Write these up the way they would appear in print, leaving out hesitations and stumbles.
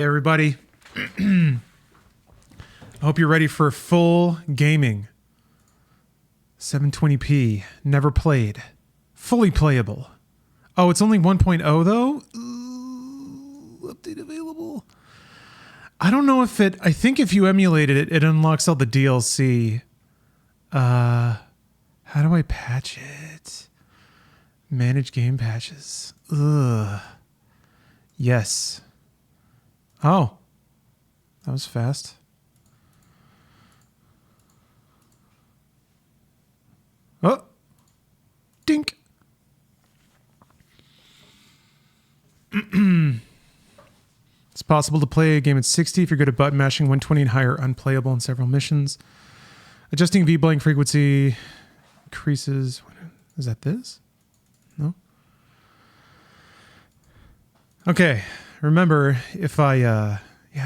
Hey everybody. I hope you're ready for full gaming. 720p, never played. Fully playable. Oh, it's only 1.0 though? Ooh, update available. I don't know if I think if you emulated it, it unlocks all the DLC. How do I patch it? Manage game patches. Ugh. Yes. Oh, that was fast. Oh, dink. It's possible to play a game at 60 if you're good at button mashing. 120 and higher, unplayable in several missions. Adjusting V-blank frequency increases. Is that this? No. Okay. Remember, if I, yeah,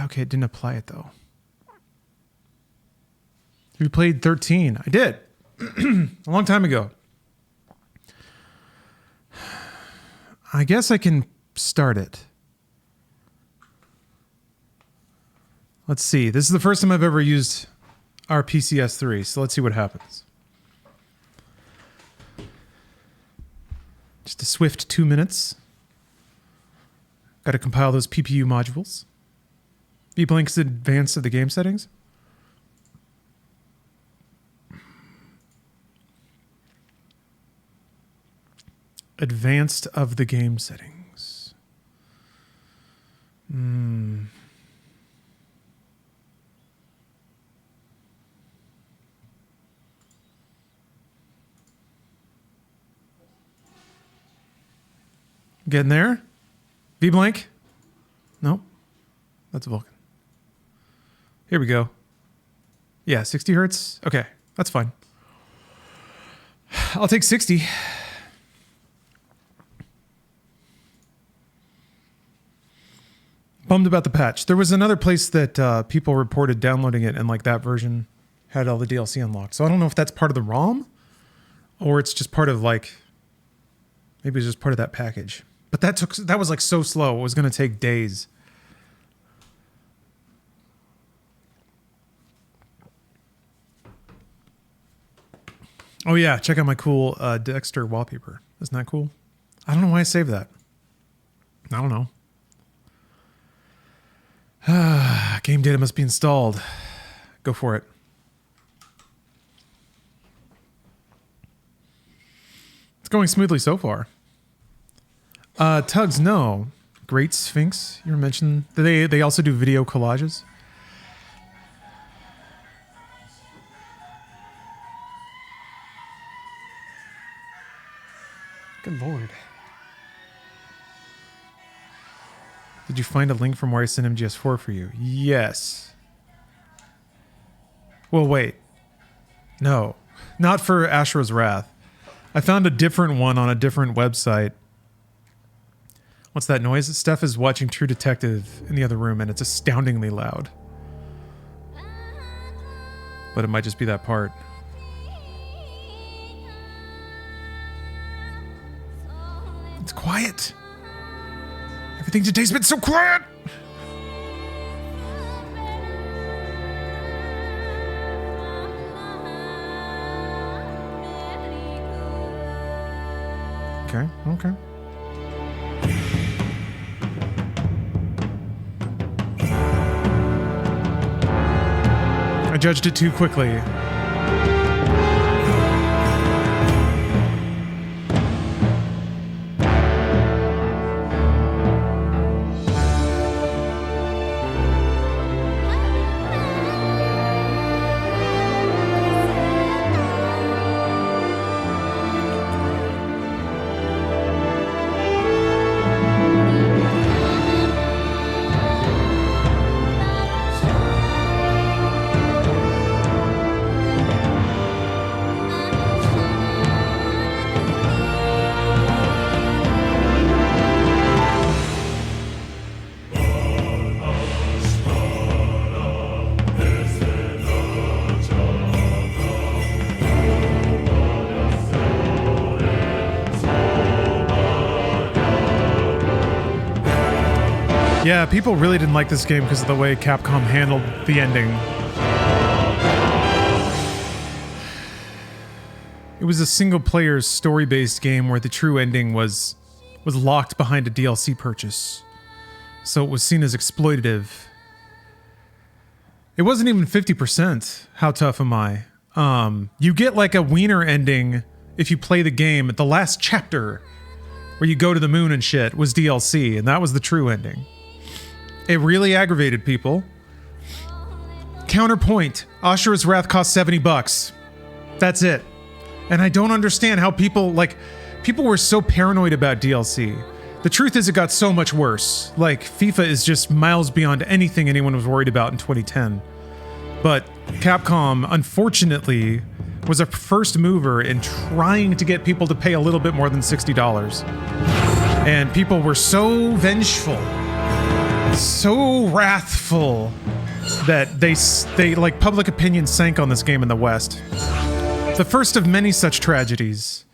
okay, it didn't apply it though. We played 13. I did. A long time ago. I guess I can start it. Let's see. This is the first time I've ever used our PCS3, so let's see what happens. Just a swift 2 minutes. Got to compile those PPU modules. V-Blank's advanced of the game settings. Advanced of the game settings. Getting there? V-Blank? Nope. That's Vulkan. Here we go. Yeah, 60 hertz. Okay, that's fine. I'll take 60. Bummed about the patch. There was another place that people reported downloading it and like that version had all the DLC unlocked. So I don't know if that's part of the ROM or it's just part of like, maybe it's just part of that package. But that was like so slow. It was going to take days. Oh yeah, check out my cool Dexter wallpaper. Isn't that cool? I don't know why I saved that. I don't know. Game data must be installed. Go for it. It's going smoothly so far. Tugs, no. Great Sphinx, you were mentioning. They also do video collages. Good lord. Did you find a link from where I sent MGS4 for you? Yes. Well, wait. No. Not for Asura's Wrath. I found a different one on a different website. What's that noise? Steph is watching True Detective in the other room, and it's astoundingly loud. But it might just be that part. It's quiet. Everything today's been so quiet. Okay, okay. I judged it too quickly. Yeah, people really didn't like this game because of the way Capcom handled the ending. It was a single-player, story-based game where the true ending was locked behind a DLC purchase. So it was seen as exploitative. It wasn't even 50%. How tough am I? You get like a wiener ending if you play the game. The last chapter, where you go to the moon and shit, was DLC, and that was the true ending. It really aggravated people. Counterpoint, Asura's Wrath cost $70. That's it. And I don't understand how people were so paranoid about DLC. The truth is it got so much worse. Like, FIFA is just miles beyond anything anyone was worried about in 2010. But Capcom, unfortunately, was a first mover in trying to get people to pay a little bit more than $60. And people were so vengeful, so wrathful, that they like, public opinion sank on this game in the West. The first of many such tragedies.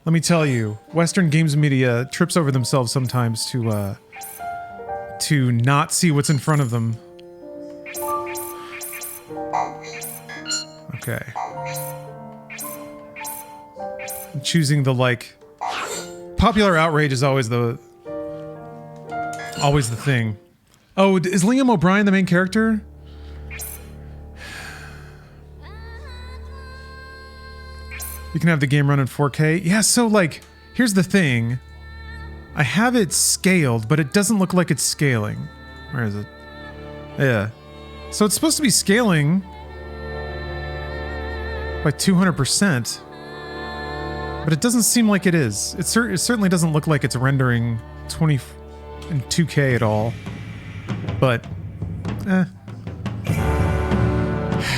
Let me tell you, Western games media trips over themselves sometimes to not see what's in front of them. Okay. I'm choosing the, like, popular outrage is always the thing. Oh, is Liam O'Brien the main character? You can have the game run in 4K. Yeah, so, like, here's the thing. I have it scaled, but it doesn't look like it's scaling. Where is it? Yeah. So it's supposed to be scaling by 200%, but it doesn't seem like it is. It certainly doesn't look like it's rendering 20 in 2K at all. But,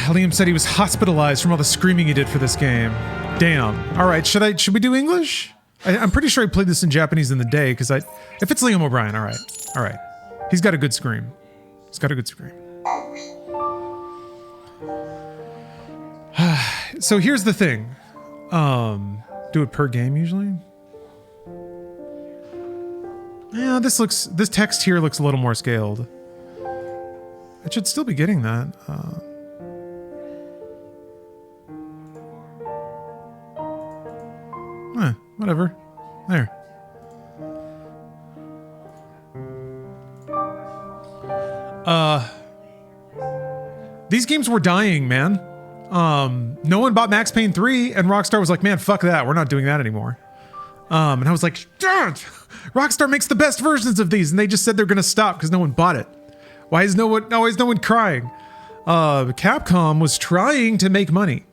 Liam said he was hospitalized from all the screaming he did for this game. Damn. All right, should we do English? I'm pretty sure I played this in Japanese in the day, because if it's Liam O'Brien, all right. He's got a good scream. So here's the thing. Do it per game usually. Yeah, this text here looks a little more scaled. I should still be getting that. Whatever. There. These games were dying, man. No one bought Max Payne 3, and Rockstar was like, man, fuck that. We're not doing that anymore. And I was like, Rockstar makes the best versions of these, and they just said they're gonna stop because no one bought it. Why is no one crying? Capcom was trying to make money.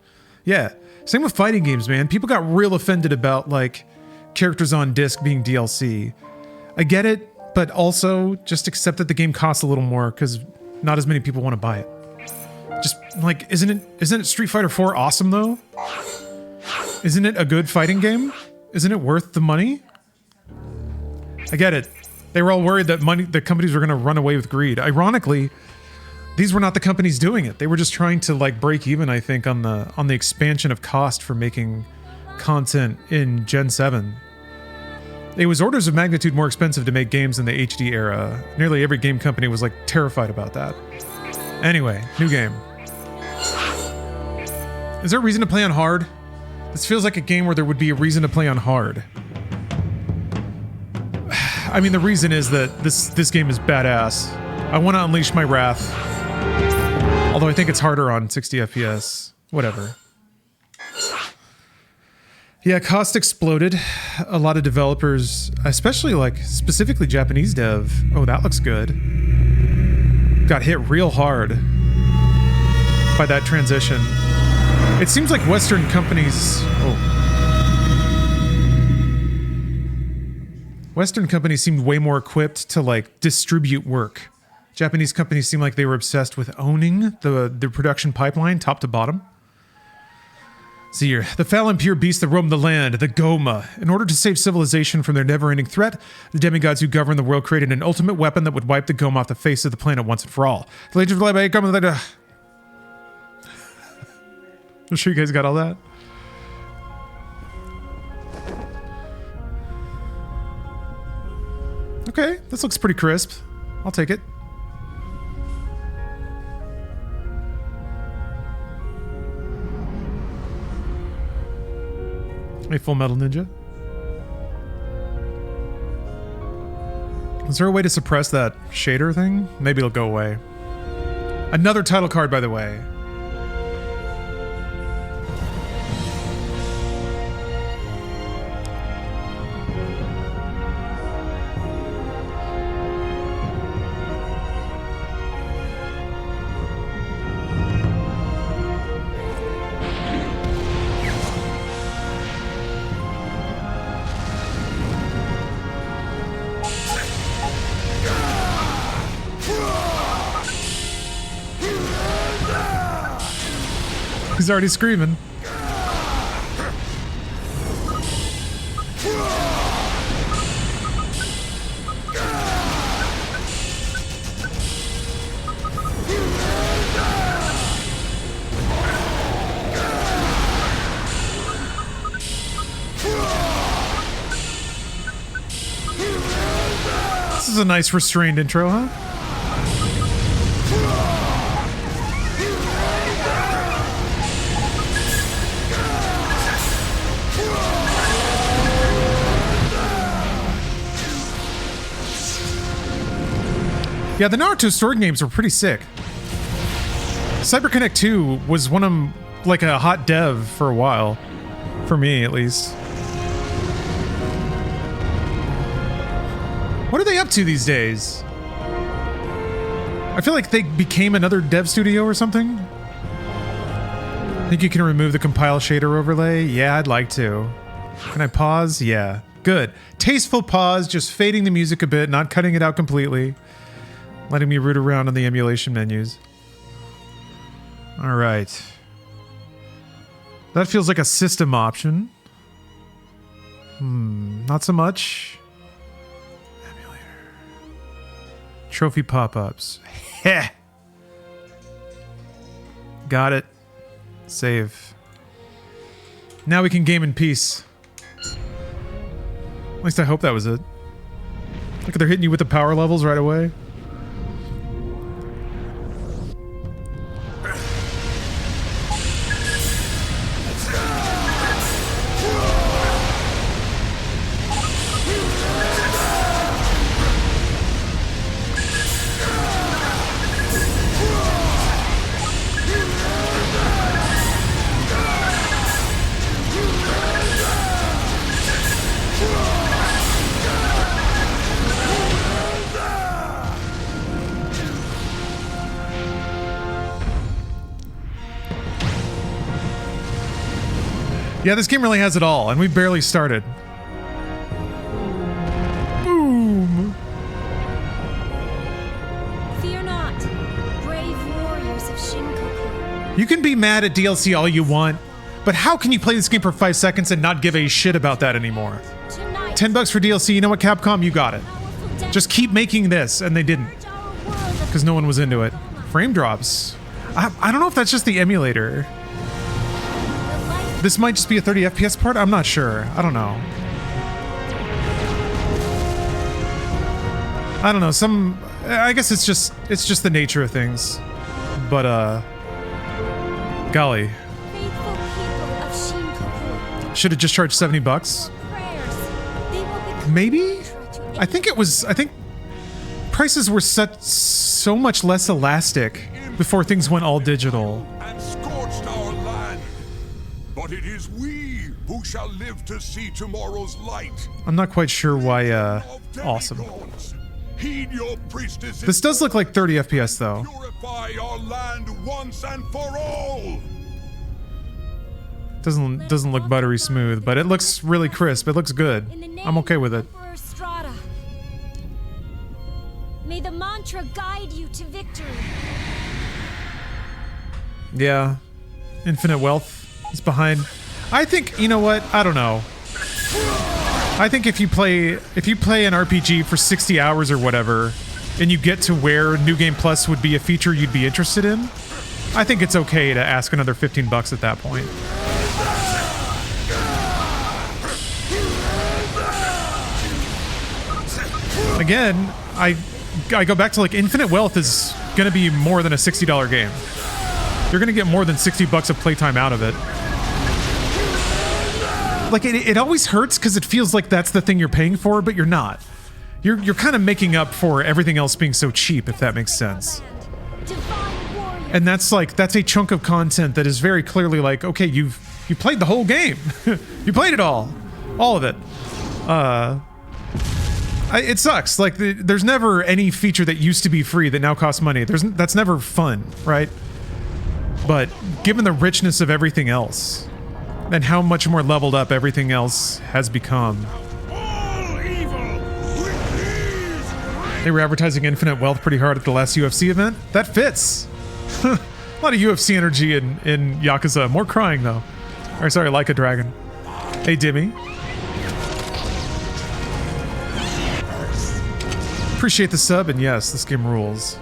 Yeah. Same with fighting games, man. People got real offended about, like, characters on disc being DLC. I get it, but also just accept that the game costs a little more because not as many people want to buy it. Just, like, isn't it Street Fighter 4 awesome, though? Isn't it a good fighting game? Isn't it worth the money? I get it. They were all worried that the companies were going to run away with greed. Ironically, these were not the companies doing it. They were just trying to, like, break even, I think, on the expansion of cost for making content in Gen 7. It was orders of magnitude more expensive to make games in the HD era. Nearly every game company was, like, terrified about that. Anyway, new game. Is there a reason to play on hard? This feels like a game where there would be a reason to play on hard. I mean, the reason is that this game is badass. I want to unleash my wrath. Although I think it's harder on 60 FPS. Whatever. Yeah, cost exploded. A lot of developers, especially, like, specifically Japanese dev. Oh, that looks good. Got hit real hard by that transition. It seems like Western companies... Western companies seemed way more equipped to, like, distribute work. Japanese companies seemed like they were obsessed with owning the production pipeline, top to bottom. See here. The foul and pure beasts that roam the land, the Goma. In order to save civilization from their never-ending threat, the demigods who govern the world created an ultimate weapon that would wipe the Goma off the face of the planet once and for all. The Legend of the Goma... I'm sure you guys got all that. Okay, this looks pretty crisp. I'll take it. Hey, Full Metal Ninja. Is there a way to suppress that shader thing? Maybe it'll go away. Another title card, by the way. He's already screaming. This is a nice restrained intro, huh? Yeah, the Naruto story games were pretty sick. CyberConnect 2 was one of like a hot dev for a while. For me, at least. What are they up to these days? I feel like they became another dev studio or something. Think you can remove the compile shader overlay? Yeah, I'd like to. Can I pause? Yeah. Good. Tasteful pause, just fading the music a bit, not cutting it out completely. Letting me root around on the emulation menus. All right. That feels like a system option. Not so much. Emulator. Trophy pop-ups. Heh. Got it. Save. Now we can game in peace. At least I hope that was it. Look, they're hitting you with the power levels right away. Yeah, this game really has it all, and we barely started. Boom! Fear not, brave warriors of Shinkoku. You can be mad at DLC all you want, but how can you play this game for 5 seconds and not give a shit about that anymore? Tonight, $10 for DLC, you know what, Capcom? You got it. Just keep making this, and they didn't. Because no one was into it. Frame drops. I don't know if that's just the emulator. This might just be a 30 FPS part? I'm not sure. I don't know. I don't know. I guess it's just the nature of things. But, golly. faithful people of Shinkoku. Should have just charged $70. Prayers, they will become Maybe? to I think prices were set so much less elastic before things went all digital. And scorched our land. But it is we who shall live to see tomorrow's light. I'm not quite sure why, Of awesome. demigods, heed your priestesses. This does look like 30 FPS though. Purify our land once and for all. Doesn't look buttery smooth, but it looks really crisp. It looks good. In the name I'm okay with of it. Emperor Strata. May the mantra guide you to victory. Yeah. Infinite wealth is behind. I think, you know what? I don't know. I think if you play an RPG for 60 hours or whatever, and you get to where New Game Plus would be a feature you'd be interested in, I think it's okay to ask another $15 at that point. Again, I go back to like Infinite Wealth is going to be more than a $60 game. You're going to get more than 60 bucks of playtime out of it. Like it always hurts because it feels like that's the thing you're paying for, but you're not. You're kind of making up for everything else being so cheap, if that makes sense. And that's a chunk of content that is very clearly like, okay, you played the whole game. You played it all of it. It sucks. Like there's never any feature that used to be free that now costs money. That's never fun, right? But given the richness of everything else and how much more leveled up everything else has become. They were advertising Infinite Wealth pretty hard at the last UFC event. That fits. A lot of UFC energy in Yakuza. More crying though. Or sorry, like a dragon. Hey Dimmy. Appreciate the sub, and yes, this game rules.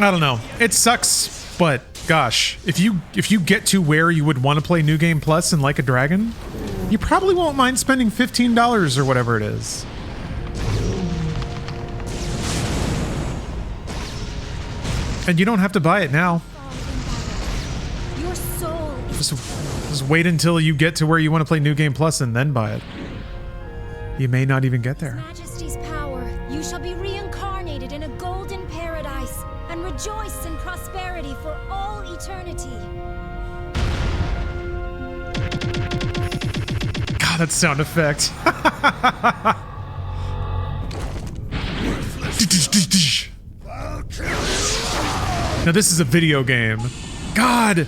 I don't know. It sucks, but gosh, if you get to where you would want to play New Game Plus and Like a Dragon, you probably won't mind spending $15 or whatever it is. And you don't have to buy it now. Your soul is Just wait until you get to where you want to play New Game Plus and then buy it. You may not even get there. Majesty's power. You shall be reincarnated in a golden paradise and rejoice in prosperity for all eternity. God, that sound effect. Now this is a video game. God,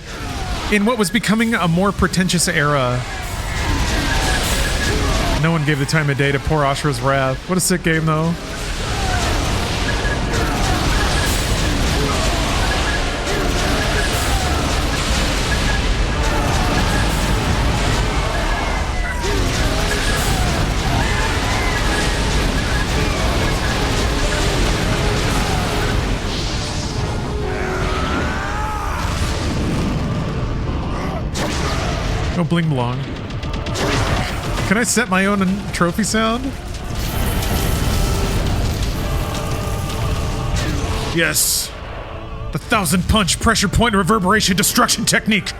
in what was becoming a more pretentious era. No one gave the time of day to poor Asura's Wrath. What a sick game though. No bling blong. Can I set my own trophy sound? Yes. The 1,000 punch pressure point reverberation destruction technique.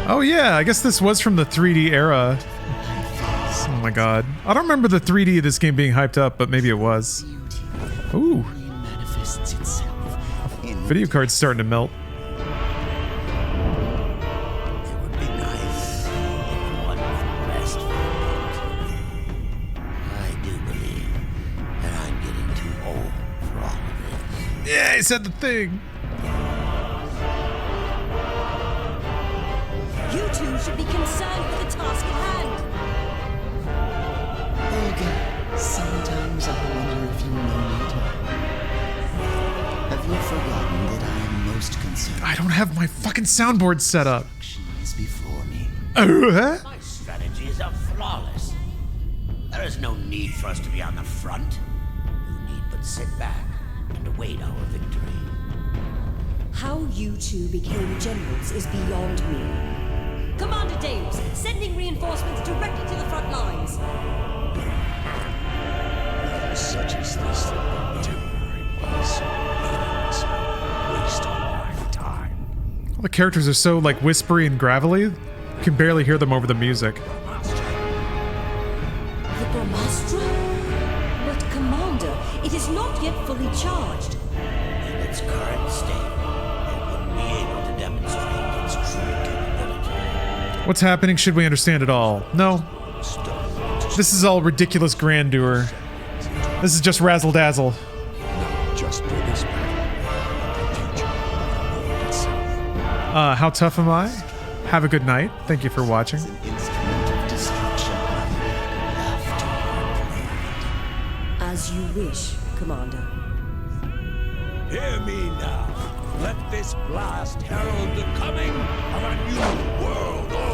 Oh yeah, I guess this was from the 3D era. Oh my god. I don't remember the 3D of this game being hyped up, but maybe it was. Ooh. Video card's starting to melt. It would be nice if one could rest for a bit. I do believe that I'm getting too old for all of this. Yeah, he said the thing. You two should be concerned with the task at hand. Olga, sometimes I wonder if you know me. Have you forgotten that I am most concerned? I don't have my fucking soundboard set up. Is before me. My strategies are flawless. There is no need for us to be on the front. You need but sit back and await our victory. How you two became generals is beyond me. Commander Deus, sending reinforcements directly to the front lines. Such as this that temporary peace meaningless waste of my time. All the characters are so like whispery and gravelly, you can barely hear them over the music. The Brahmastra? But Commander, it is not yet fully charged. In its current state, it wouldn't be able to demonstrate its true capability. What's happening? Should we understand it all? No. This is all ridiculous grandeur. This is just razzle dazzle. Not just for this battle, but the future of the world itself. How tough am I? Have a good night. Thank you for watching. Instrument of destruction. Laughter As you wish, Commander. Hear me now. Let this blast herald the coming of a new world order.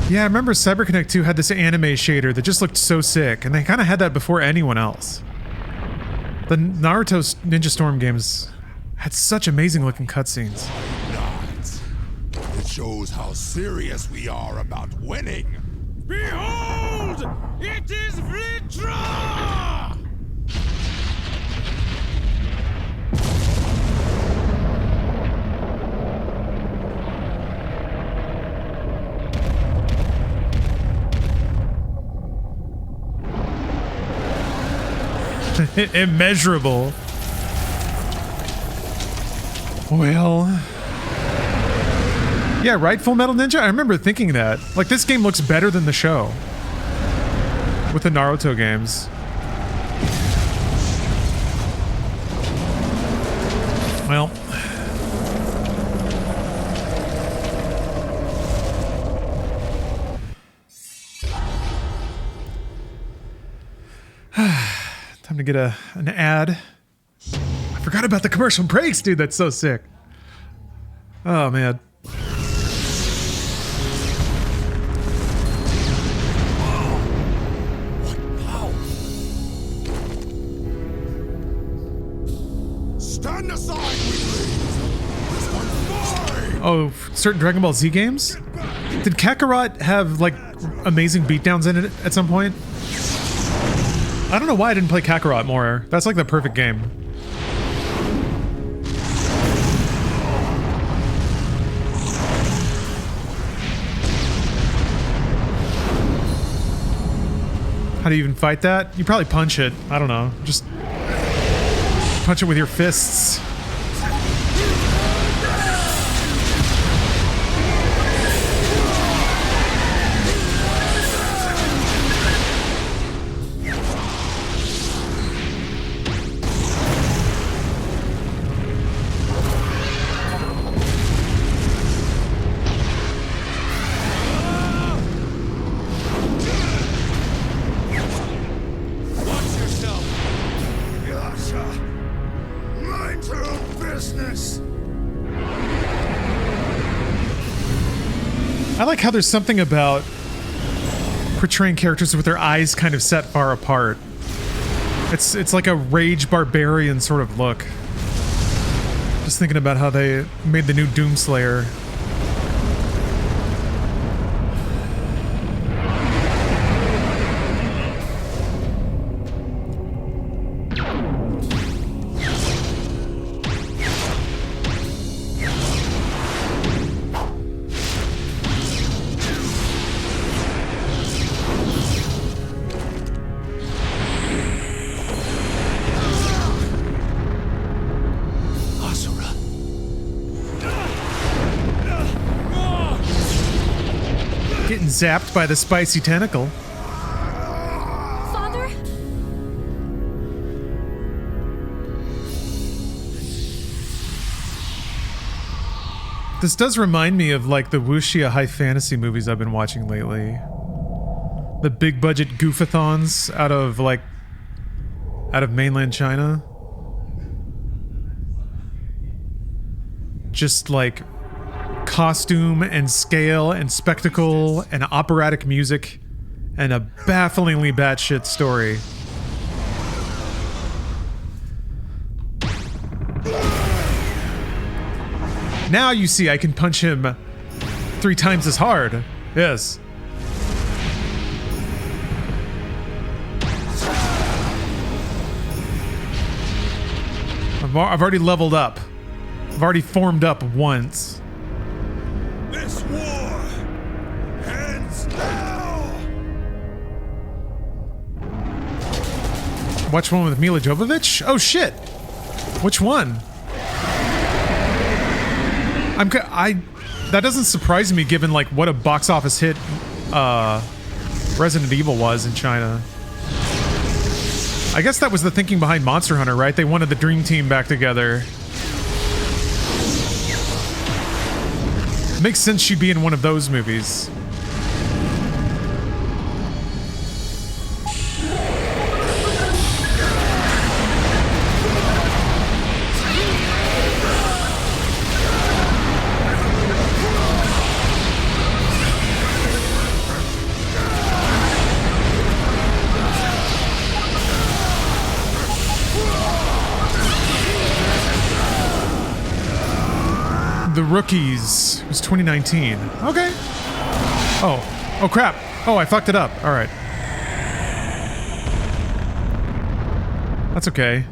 Yeah, I remember CyberConnect 2 had this anime shader that just looked so sick, and they kind of had that before anyone else. The Naruto Ninja Storm games had such amazing looking cutscenes. Not. It shows how serious we are about winning. Behold! It is Vlitra! Immeasurable. Well... Yeah, right, Full Metal Ninja? I remember thinking that. Like, this game looks better than the show. With the Naruto games. Well... Time to get an ad. I forgot about the commercial breaks, dude. That's so sick. Oh, man. Stand aside, weaklings! This one's mine! Oh, certain Dragon Ball Z games? Did Kakarot have, like, amazing beatdowns in it at some point? I don't know why I didn't play Kakarot more. That's like the perfect game. How do you even fight that? You probably punch it. I don't know. Just punch it with your fists. I like how there's something about portraying characters with their eyes kind of set far apart. It's like a rage barbarian sort of look. Just thinking about how they made the new Doomslayer. Zapped by the spicy tentacle. Father? This does remind me of like the wuxia high fantasy movies I've been watching lately. The big budget goofathons out of mainland China. Just like costume and scale and spectacle and operatic music and a bafflingly batshit story. Now you see I can punch him 3 times as hard. Yes. I've already leveled up. I've already formed up once. This war ends now! Watch one with Mila Jovovich? Oh shit! Which one? That doesn't surprise me given like what a box office hit Resident Evil was in China. I guess that was the thinking behind Monster Hunter, right? They wanted the Dream Team back together. Makes sense she'd be in one of those movies. The Rookies was 2019. Okay. Oh crap. Oh, I fucked it up. All right. That's okay.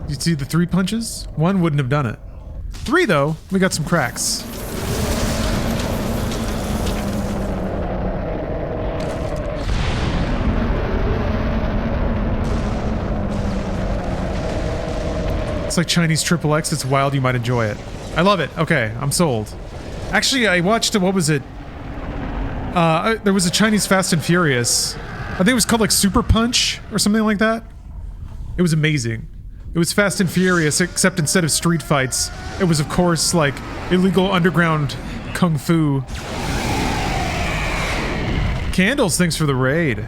You see the 3 punches? 1 wouldn't have done it. 3 though, we got some cracks. It's like Chinese XXX. It's wild. You might enjoy it. I love it. Okay, I'm sold. Actually, I watched, what was it? There was a Chinese Fast and Furious. I think it was called like Super Punch or something like that. It was amazing. It was Fast and Furious, except instead of street fights, it was of course like illegal underground kung fu. Candles, thanks for the raid.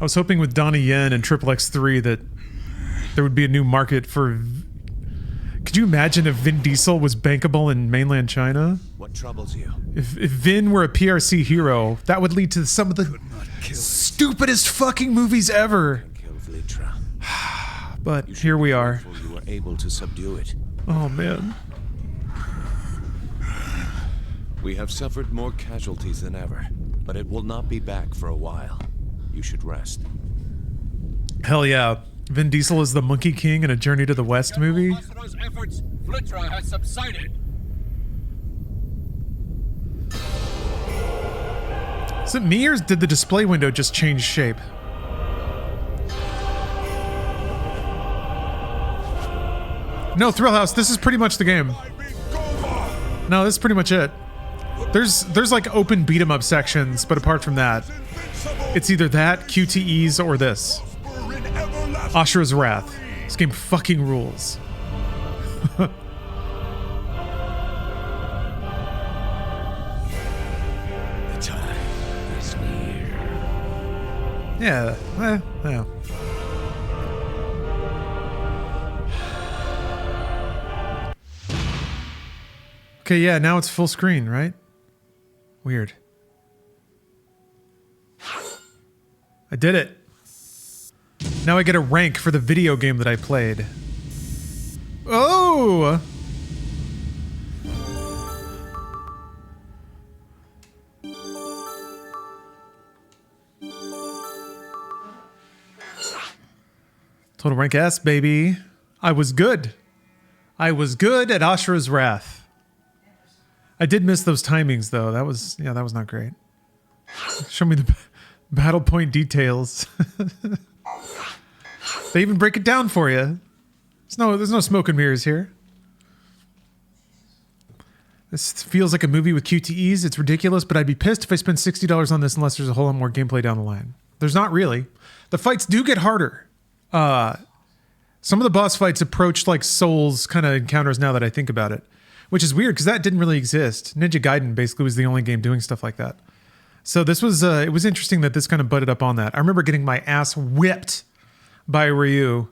I was hoping with Donnie Yen and XXX3 that there would be a new market for... Could you imagine if Vin Diesel was bankable in mainland China? What troubles you? If Vin were a PRC hero, that would lead to some of the stupidest fucking movies ever. But here we are. You were able to subdue it. Oh man. We have suffered more casualties than ever, but it will not be back for a while. You should rest. Hell yeah. Vin Diesel is the Monkey King in a Journey to the West movie. Asura's efforts, Flutra has subsided. Is it me or did the display window just change shape? No, Thrill House, this is pretty much the game. No, this is pretty much it. There's like open beat 'em up sections, but apart from that, it's either that, QTEs, or this. Asura's Wrath. This game fucking rules. The time is near. Yeah, yeah. Okay, yeah, now it's full screen, right? Weird. I did it. Now I get a rank for the video game that I played. Oh! Total rank S, baby. I was good. I was good at Asura's Wrath. I did miss those timings, though. That was not great. Show me the battle point details. They even break it down for you. There's no smoke and mirrors here. This feels like a movie with QTEs. It's ridiculous, but I'd be pissed if I spent $60 on this unless there's a whole lot more gameplay down the line. There's not really. The fights do get harder. Some of the boss fights approach like Souls kind of encounters now that I think about it. Which is weird, because that didn't really exist. Ninja Gaiden basically was the only game doing stuff like that. So this was, it was interesting that this kind of butted up on that. I remember getting my ass whipped by Ryu.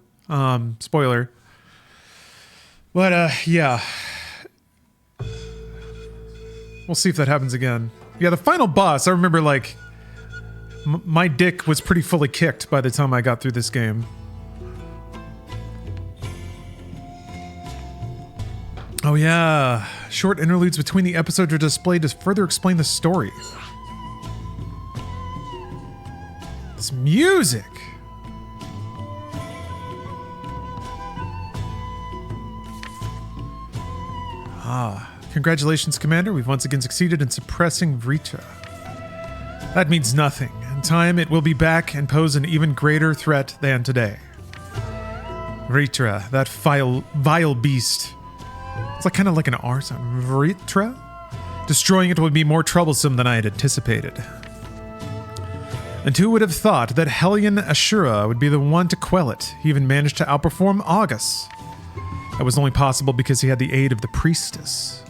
Spoiler. But, yeah. We'll see if that happens again. Yeah, the final boss, I remember, like, my dick was pretty fully kicked by the time I got through this game. Oh yeah, short interludes between the episodes are displayed to further explain the story. This music! Congratulations, Commander. We've once again succeeded in suppressing Vrita. That means nothing time, it will be back and pose an even greater threat than today. Vritra, that vile beast. It's like kind of like an R sound. Vritra? Destroying it would be more troublesome than I had anticipated. And who would have thought that Hellion Asura would be the one to quell it? He even managed to outperform August. That was only possible because he had the aid of the priestess.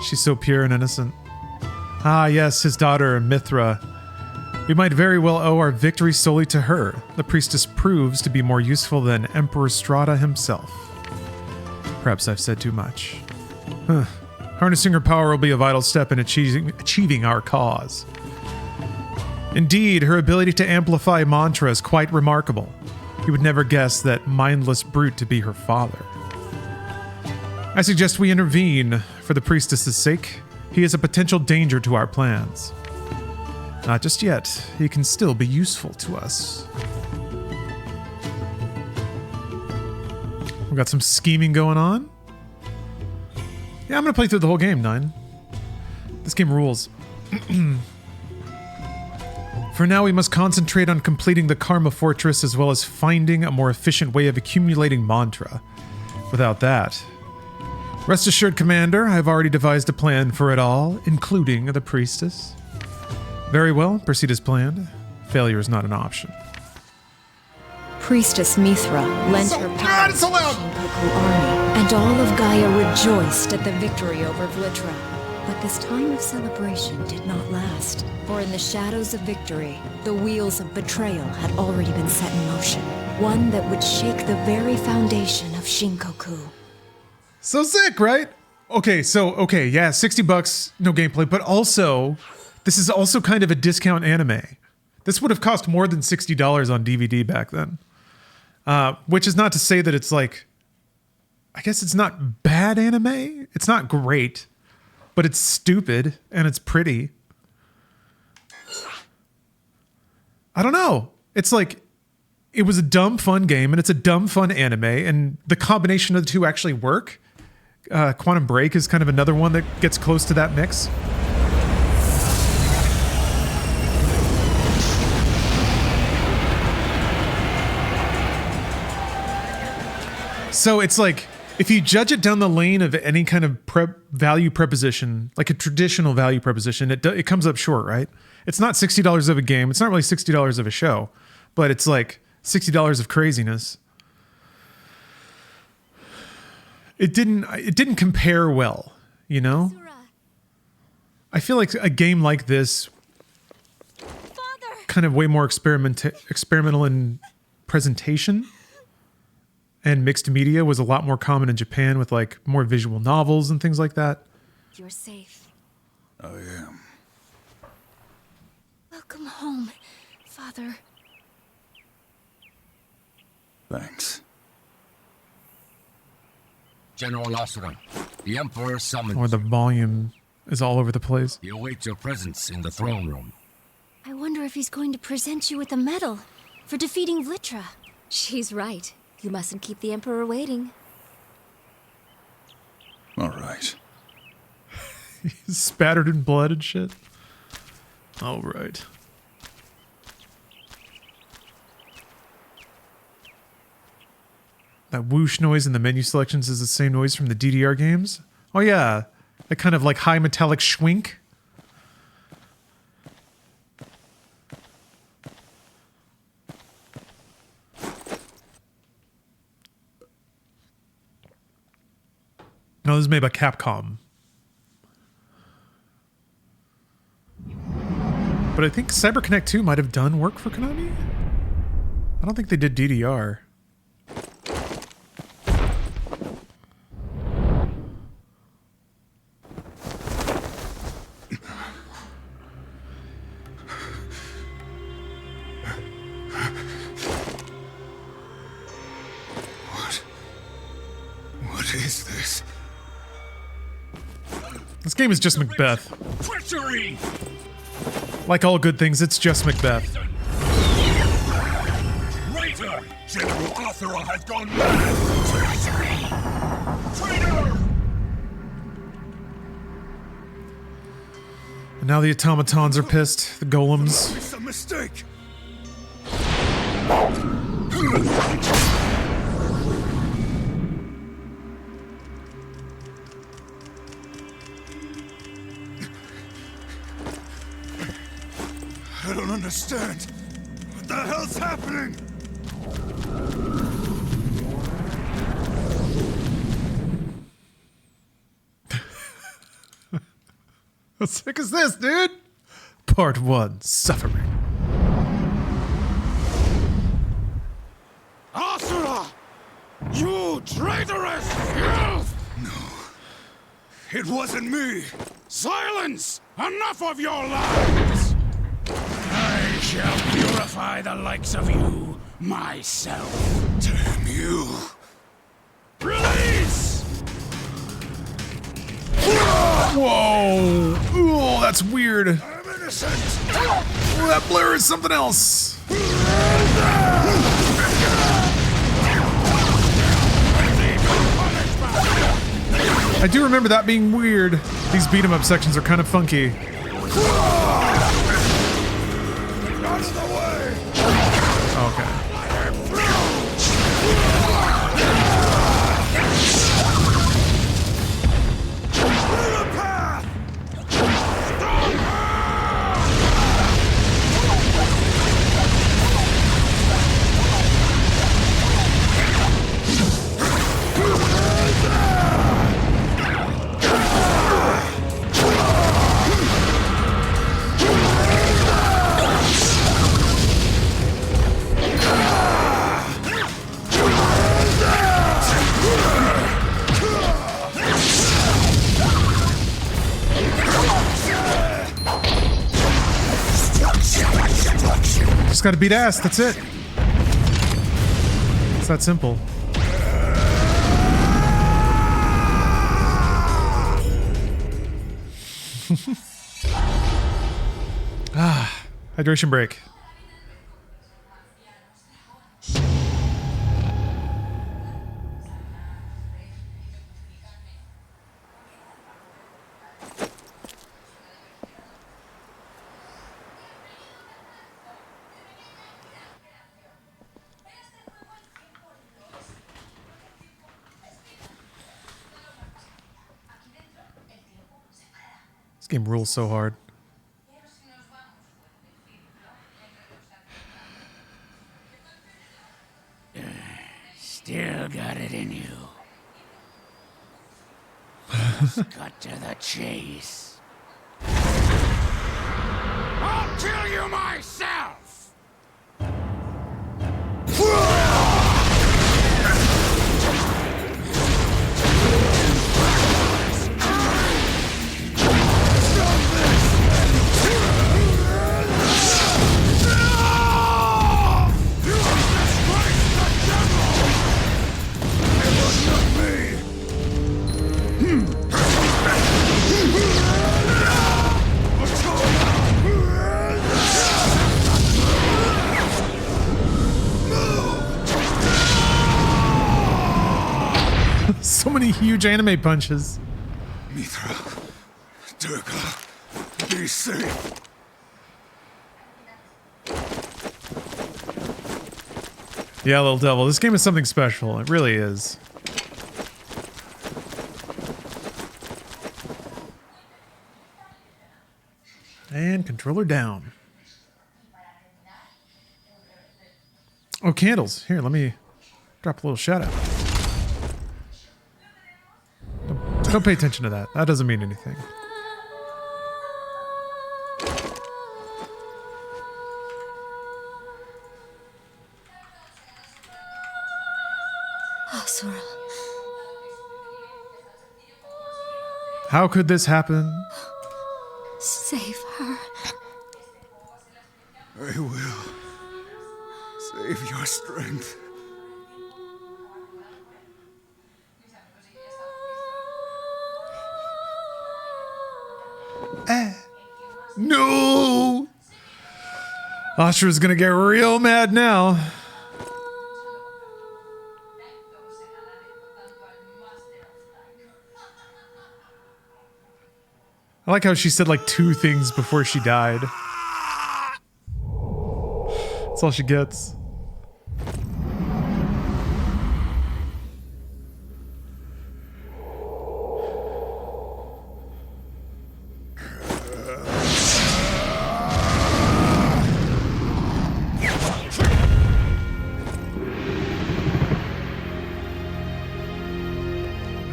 She's so pure and innocent. Ah, yes, his daughter, Mithra. We might very well owe our victory solely to her. The priestess proves to be more useful than Emperor Strata himself. Perhaps I've said too much. Harnessing her power will be a vital step in achieving our cause. Indeed, her ability to amplify mantra is quite remarkable. You would never guess that mindless brute to be her father. I suggest we intervene for the priestess's sake. He is a potential danger to our plans. Not just yet. He can still be useful to us. We got some scheming going on. Yeah, I'm gonna play through the whole game, 9. This game rules. For now, we must concentrate on completing the Karma Fortress as well as finding a more efficient way of accumulating mantra. Without that... Rest assured, Commander, I have already devised a plan for it all, including the priestess. Very well, proceed as planned. Failure is not an option. Priestess Mithra lent her power to the Shinkoku army, and all of Gaia rejoiced at the victory over Vlitra. But this time of celebration did not last, for in the shadows of victory, the wheels of betrayal had already been set in motion, one that would shake the very foundation of Shinkoku. So sick, right? Okay, yeah, $60, no gameplay, but also, this is also kind of a discount anime. This would have cost more than $60 on DVD back then. Which is not to say that it's like, I guess it's not bad anime. It's not great, but it's stupid and it's pretty. I don't know. It's like, it was a dumb fun game and it's a dumb fun anime, and the combination of the two actually work. Quantum Break is kind of another one that gets close to that mix. So it's like, if you judge it down the lane of any kind of value preposition, like a traditional value preposition, it comes up short, right? It's not $60 of a game. It's not really $60 of a show, but it's like $60 of craziness. It didn't compare well, you know? Asura. I feel like a game like this, Father! kind of way more experimental in presentation and mixed media, was a lot more common in Japan with like more visual novels and things like that. You're safe. I am. Welcome home, Father. Thanks. General Asura, the Emperor summons Or the volume is all over the place. you. He awaits your presence in the throne room. I wonder if he's going to present you with a medal for defeating Vlitra. She's right. You mustn't keep the Emperor waiting. All right. He's spattered in blood and shit. All right. That whoosh noise in the menu selections is the same noise from the DDR games. Oh yeah, that kind of like high metallic schwink. No, this is made by Capcom. But I think CyberConnect 2 might have done work for Konami. I don't think they did DDR. What is this? This game is just Macbeth. Treachery! Like all good things, it's just Macbeth. Traitor! General Asura has gone mad! Treachery! Traitor! Now the automatons are pissed. The golems. It's a mistake. I don't understand. What the hell's happening? How sick is this, dude? Part 1, Suffering. Asura! You traitorous filth! No. It wasn't me. Silence! Enough of your lies! I shall purify the likes of you myself. Damn you. Release! Whoa! Ooh, that's weird. I'm innocent. Oh, that blur is something else. I do remember that being weird. These beat 'em up sections are kind of funky. Okay. Just gotta beat ass, that's it. It's that simple. Hydration break. This game rules so hard. Still got it in you. Cut to the chase. I'll kill you myself! So many huge anime punches. Mithra, Durga, be safe. Yeah, little devil. This game is something special. It really is. And controller down. Oh, candles. Here, let me drop a little shout out. Don't pay attention to that. That doesn't mean anything. Asura. How could this happen? Save her. I will. Save your strength. No! Asura's gonna get real mad now. I like how she said like 2 things before she died. That's all she gets.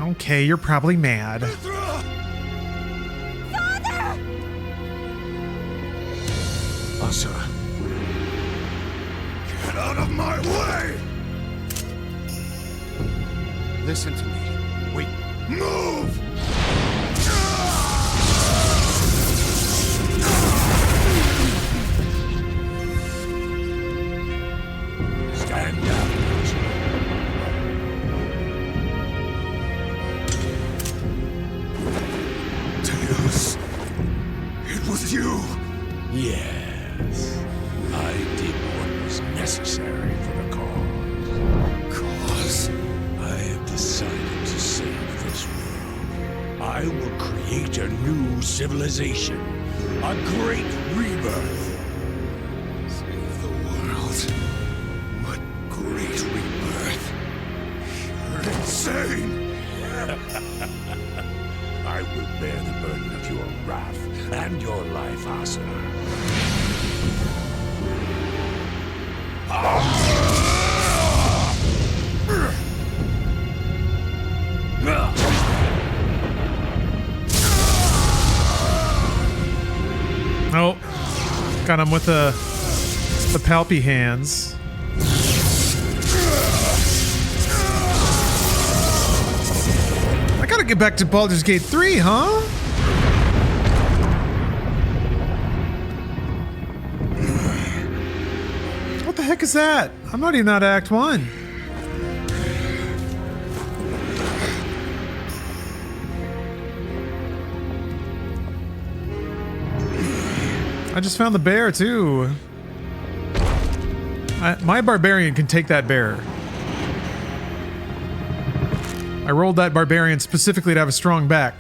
Okay, you're probably mad. Asura. Get out of my way! Listen to me. Wait. Move! Stand down, Asura. Deus, it was you. Yes. I did what was necessary for the cause. Cause? I have decided to save this world. I will create a new civilization. A great rebirth. Save the world. What great rebirth. You're insane. I will bear the burden of your wrath and your life, Asura. Oh, got him with the palpy hands. I gotta get back to Baldur's Gate 3, huh? What the heck is that? I'm not even out of Act 1. I just found the bear, too. My barbarian can take that bear. I rolled that barbarian specifically to have a strong back.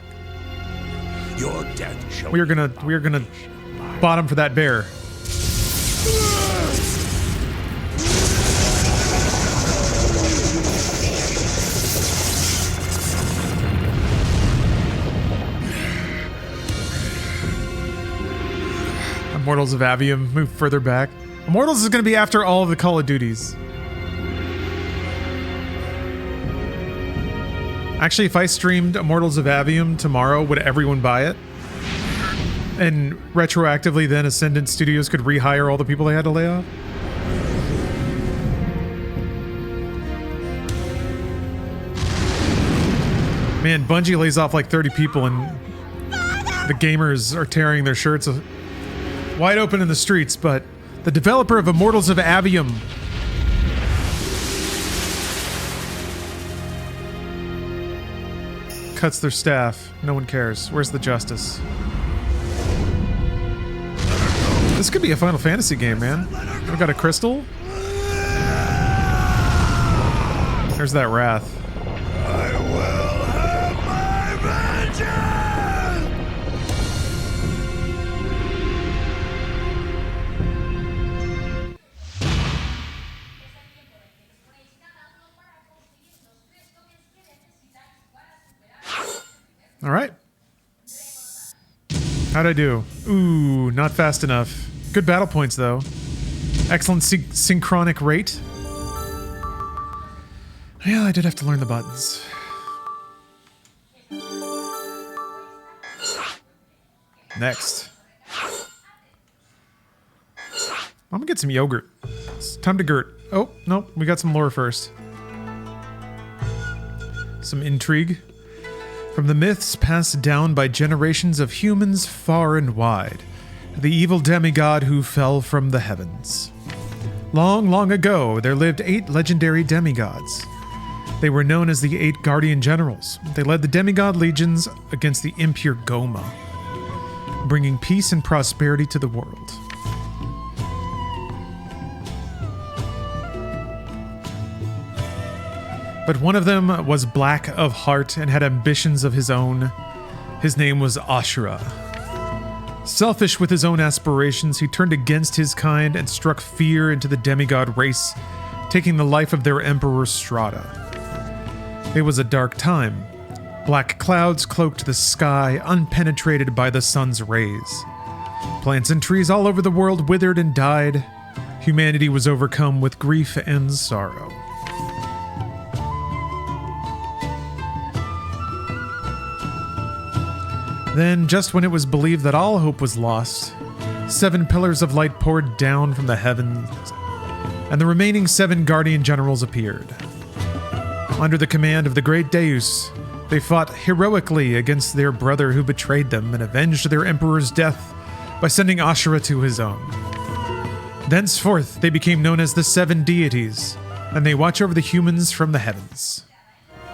Your death shall We are gonna bottom for that bear. Immortals of Avium, move further back. Immortals is gonna be after all of the Call of Duties. Actually, if I streamed Immortals of Avium tomorrow, would everyone buy it? And retroactively then Ascendant Studios could rehire all the people they had to lay off? Man, Bungie lays off like 30 people and the gamers are tearing their shirts wide open in the streets, but the developer of Immortals of Avium cuts their staff. No one cares. Where's the justice? This could be a Final Fantasy game, man. I've got a crystal. There's that wrath. I will have my vengeance! All right. How'd I do? Ooh, not fast enough. Good battle points, though. Excellent synchronic rate. Yeah, I did have to learn the buttons. Next. I'm gonna get some yogurt. It's time to girt. Oh, nope, we got some lore first. Some intrigue. From the myths passed down by generations of humans far and wide, the evil demigod who fell from the heavens. Long, long ago, there lived 8 legendary demigods. They were known as the 8 Guardian Generals. They led the demigod legions against the impure Goma, bringing peace and prosperity to the world. But one of them was black of heart and had ambitions of his own. His name was Asura. Selfish with his own aspirations, he turned against his kind and struck fear into the demigod race, taking the life of their emperor Strata. It was a dark time. Black clouds cloaked the sky, unpenetrated by the sun's rays. Plants and trees all over the world withered and died. Humanity was overcome with grief and sorrow. Then, just when it was believed that all hope was lost, 7 pillars of light poured down from the heavens, and the remaining 7 guardian generals appeared. Under the command of the great Deus, they fought heroically against their brother who betrayed them and avenged their emperor's death by sending Asura to his own. Thenceforth, they became known as the 7 deities, and they watch over the humans from the heavens.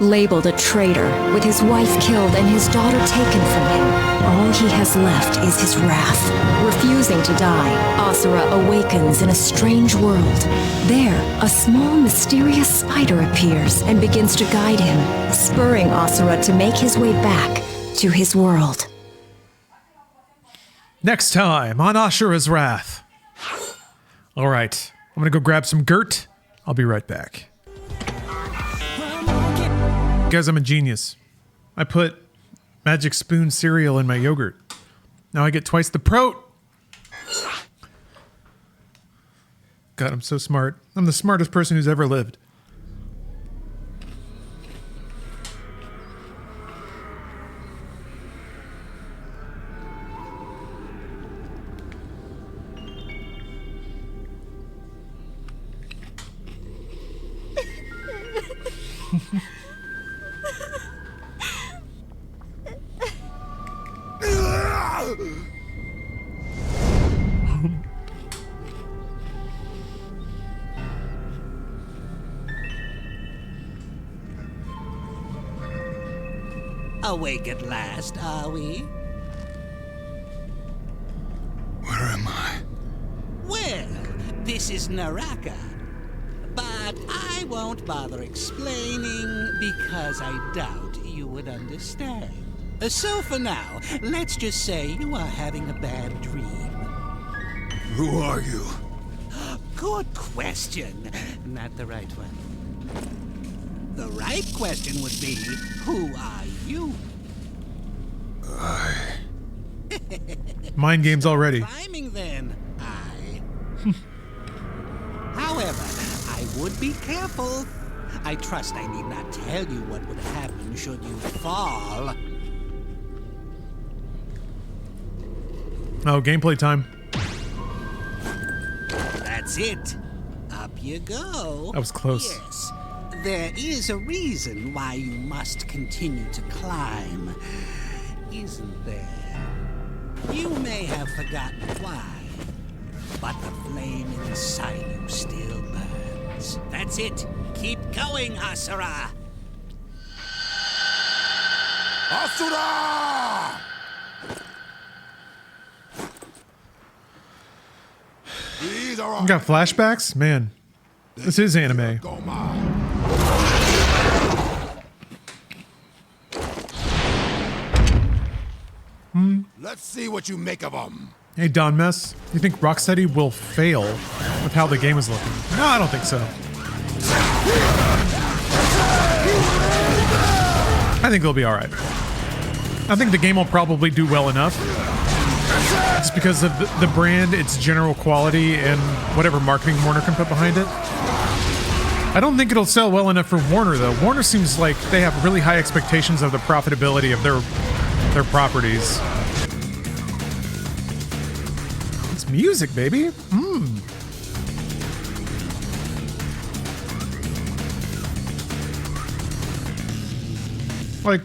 Labeled a traitor, with his wife killed and his daughter taken from him, all he has left is his wrath. Refusing to die, Asura awakens in a strange world. There, a small, mysterious spider appears and begins to guide him, spurring Asura to make his way back to his world. Next time on Asura's Wrath. All right, I'm gonna go grab some Gert. I'll be right back. Guys, I'm a genius. I put Magic Spoon cereal in my yogurt. Now I get twice the prote. God, I'm so smart. I'm the smartest person who's ever lived. Awake at last, are we? Where am I? Well, this is Naraka. But I won't bother explaining because I doubt you would understand. So for now, let's just say you are having a bad dream. Who are you? Good question. Not the right one. The right question would be, who are you? Mind games already. Rhyming then, However, I would be careful. I trust I need not tell you what would happen should you fall. Oh, gameplay time. That's it. Up you go. That was close. Yes. There is a reason why you must continue to climb, isn't there? You may have forgotten why, but the flame inside you still burns. That's it. Keep going, Asura! Asura! These are You got flashbacks? Man, this is anime. Let's see what you make of them. Hey, Don Mess, you think Rocksteady will fail with how the game is looking? No, I don't think so. I think they'll be all right. I think the game will probably do well enough. Just because of the brand, its general quality, and whatever marketing Warner can put behind it. I don't think it'll sell well enough for Warner, though. Warner seems like they have really high expectations of the profitability of their properties. It's music, baby. Like,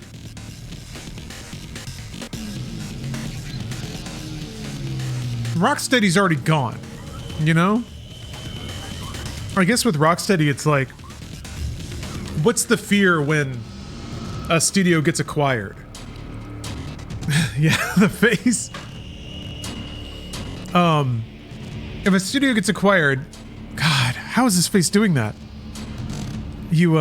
Rocksteady's already gone, you know? I guess with Rocksteady, it's like, what's the fear when a studio gets acquired? Yeah, the face. If a studio gets acquired, God, how is this face doing that? You,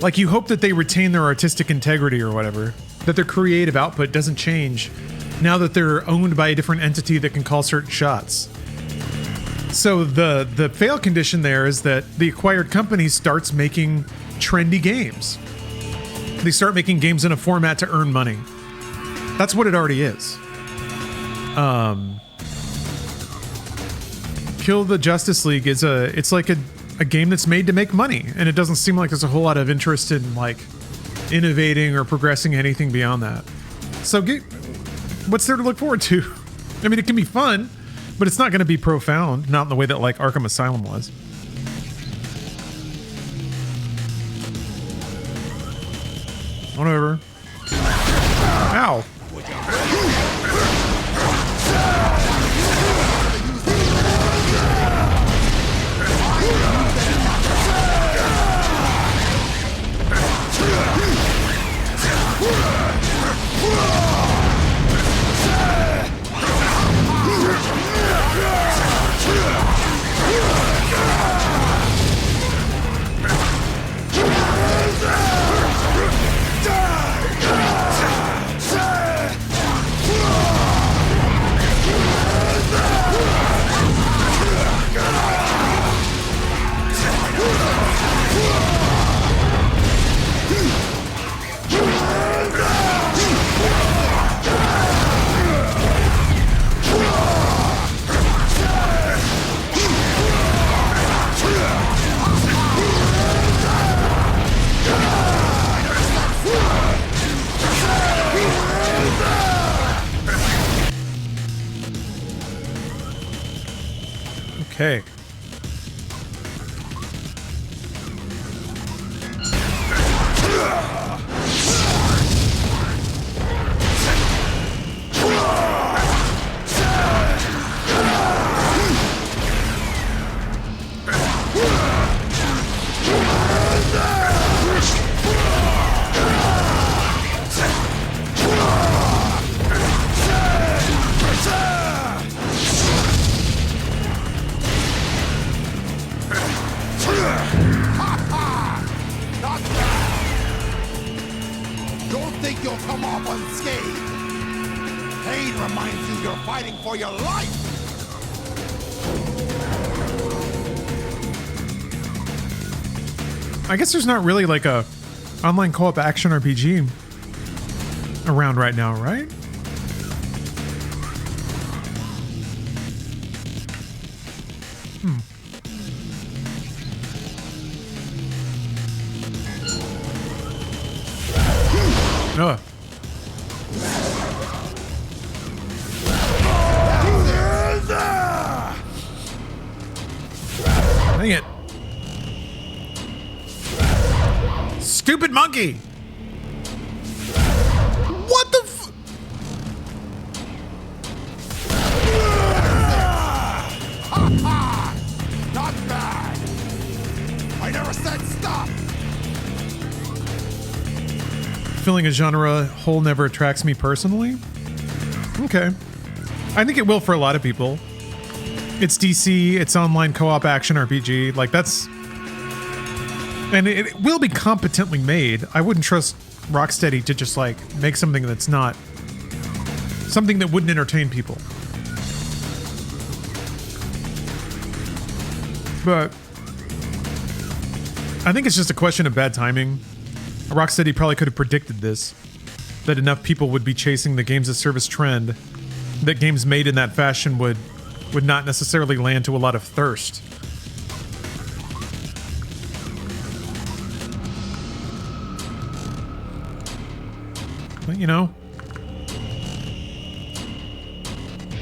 Like, you hope that they retain their artistic integrity or whatever, that their creative output doesn't change now that they're owned by a different entity that can call certain shots. So the fail condition there is that the acquired company starts making trendy games. They start making games in a format to earn money. That's what it already is. Kill the Justice League is it's like a game that's made to make money, and it doesn't seem like there's a whole lot of interest in like innovating or progressing anything beyond that. So what's there to look forward to? I mean, it can be fun, but it's not going to be profound, not in the way that like Arkham Asylum was. Whatever. Ow. Okay. I guess there's not really like a online co-op action RPG around right now, right? Ugh. Dang it. Stupid monkey! What the f- Not bad! I never said stop! Filling a genre hole never attracts me personally? Okay. I think it will for a lot of people. It's DC, it's online co-op action RPG, like that's... And it will be competently made. I wouldn't trust Rocksteady to just like make something that's not something that wouldn't entertain people. But I think it's just a question of bad timing. Rocksteady probably could have predicted this, that enough people would be chasing the games as service trend, that games made in that fashion would not necessarily land to a lot of thirst. But, you know,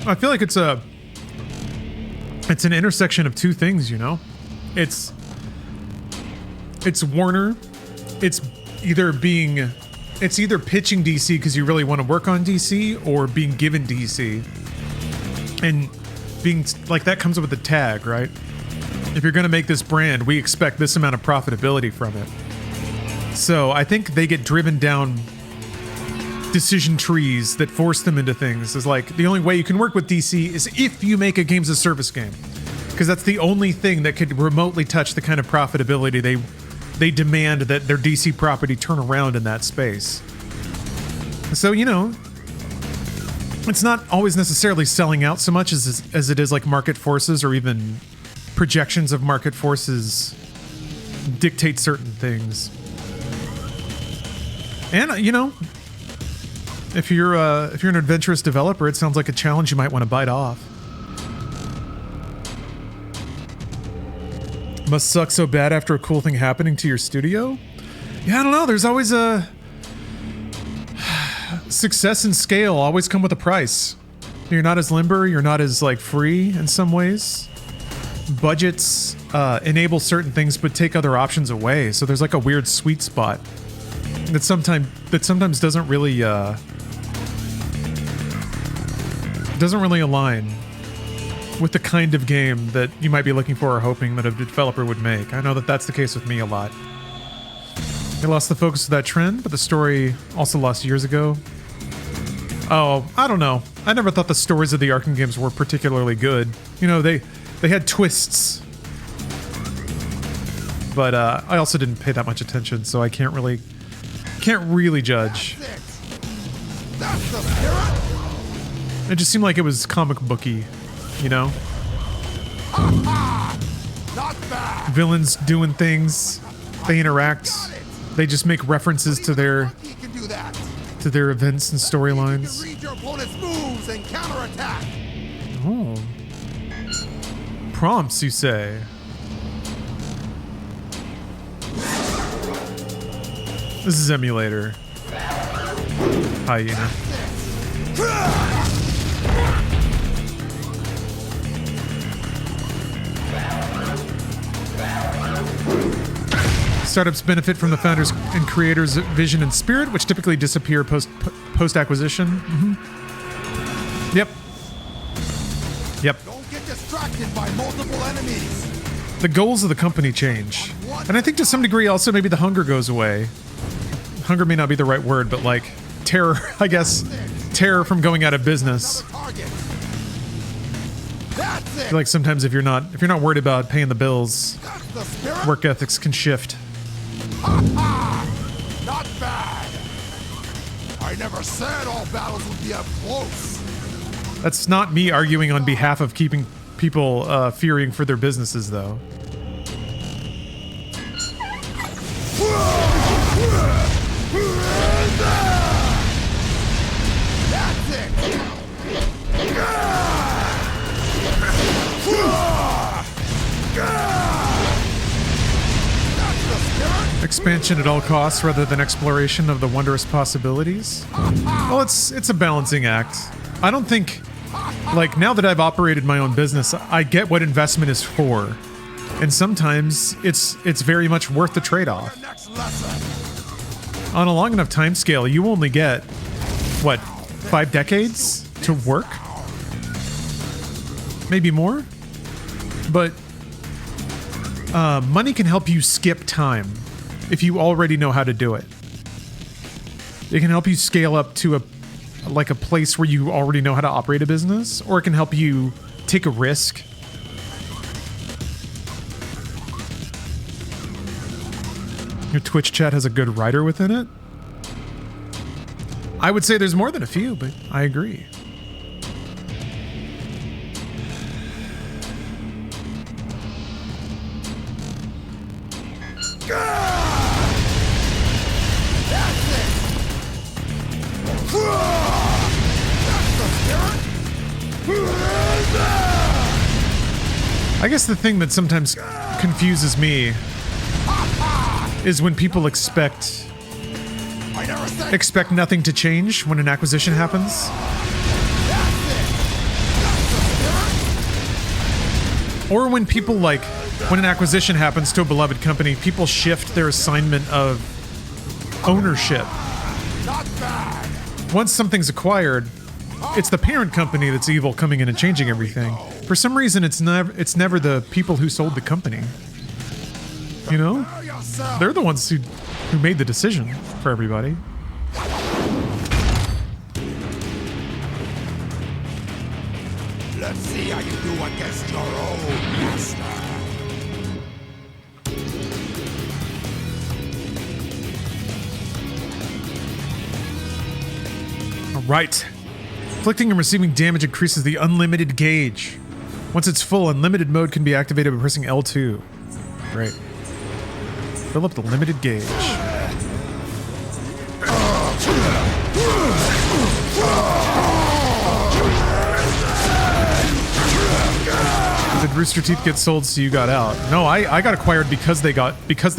I feel like it's an intersection of two things, you know? It's Warner. It's either pitching DC because you really want to work on DC, or being given DC. And being like, that comes with a tag, right? If you're going to make this brand, we expect this amount of profitability from it. So I think they get driven down decision trees that force them into things. Is like, the only way you can work with DC is if you make a games as service game, because that's the only thing that could remotely touch the kind of profitability they demand that their DC property turn around in that space. So, you know, it's not always necessarily selling out so much as it is like market forces, or even projections of market forces dictate certain things. And, you know, if you're an adventurous developer, it sounds like a challenge you might want to bite off. Must suck so bad after a cool thing happening to your studio? Yeah, I don't know. There's always a... Success and scale always come with a price. You're not as limber, you're not as, like, free in some ways. Budgets enable certain things but take other options away, so there's like a weird sweet spot that sometimes doesn't really align with the kind of game that you might be looking for or hoping that a developer would make. I know that that's the case with me a lot. They lost the focus of that trend, but the story also lost years ago. Oh, I don't know. I never thought the stories of the Arkham games were particularly good. You know, they had twists. But I also didn't pay that much attention, so I can't really judge. That's the spirit. It just seemed like it was comic booky, you know? Not bad. Villains doing things, they interact, they just make references to their events and storylines. Read your opponent's moves and counterattack. Oh. Prompts, you say? This is Emulator. Hyena. Startups benefit from the founders and creators' vision and spirit, which typically disappear post-acquisition. Mm-hmm. Yep. Don't get distracted by multiple enemies. The goals of the company change. And I think to some degree also maybe the hunger goes away. Hunger may not be the right word, but like terror, I guess. Terror from going out of business. I feel like sometimes if you're not worried about paying the bills, work ethics can shift. Not bad. I never said all battles would be up close. That's not me arguing on behalf of keeping people fearing for their businesses, though. That's it. Expansion at all costs rather than exploration of the wondrous possibilities? Well, it's a balancing act. I don't think, like, now that I've operated my own business, I get what investment is for. And sometimes it's very much worth the trade-off. On a long enough time scale, you only get, what, 5 decades to work? Maybe more? But money can help you skip time if you already know how to do it. It can help you scale up to a place where you already know how to operate a business, or it can help you take a risk. Your Twitch chat has a good writer within it? I would say there's more than a few, but I agree. I guess the thing that sometimes confuses me is when people expect nothing to change when an acquisition happens. Or when people, like, when an acquisition happens to a beloved company, people shift their assignment of ownership. Once something's acquired, it's the parent company that's evil coming in and changing everything. For some reason, it's never the people who sold the company. You know? They're the ones who made the decision for everybody. Let's see how you do against your own master. Right. Inflicting and receiving damage increases the unlimited gauge. Once it's full, unlimited mode can be activated by pressing L2. Great. Fill up the limited gauge. Did Rooster Teeth get sold so you got out? No, I got acquired because they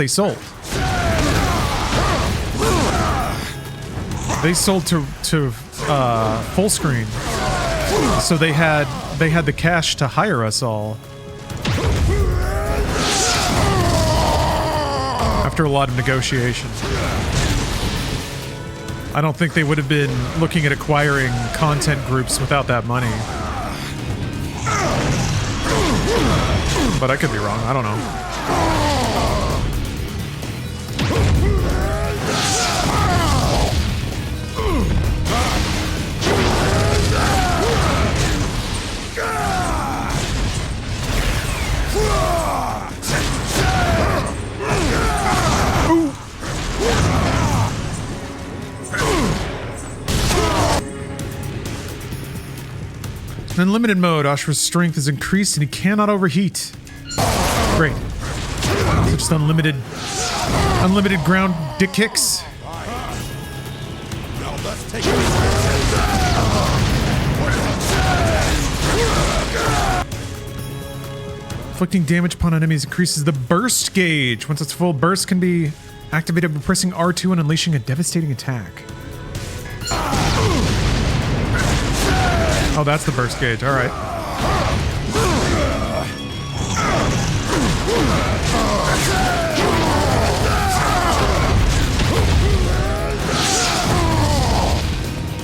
sold. They sold to full screen, so they had the cash to hire us all. After a lot of negotiation, I don't think they would have been looking at acquiring content groups without that money. But I could be wrong. I don't know. In unlimited mode, Ashura's strength is increased and he cannot overheat. Great. So just unlimited ground dick kicks. Now let's take Inflicting damage upon enemies increases the burst gauge. Once it's full, burst can be activated by pressing R2 and unleashing a devastating attack. Oh, that's the burst gauge. All right.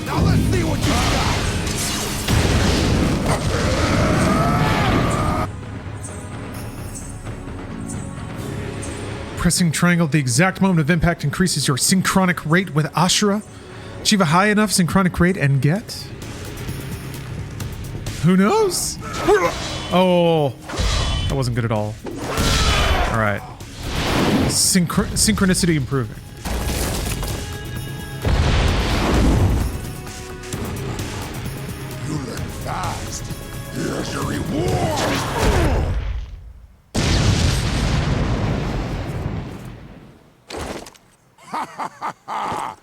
Now let's see what you got. Pressing triangle at the exact moment of impact increases your synchronic rate with Asura. Achieve a high enough synchronic rate and get... Who knows? Oh, that wasn't good at all. All right. Synchronicity improving. You learn fast. Here's your reward. Ha ha ha ha!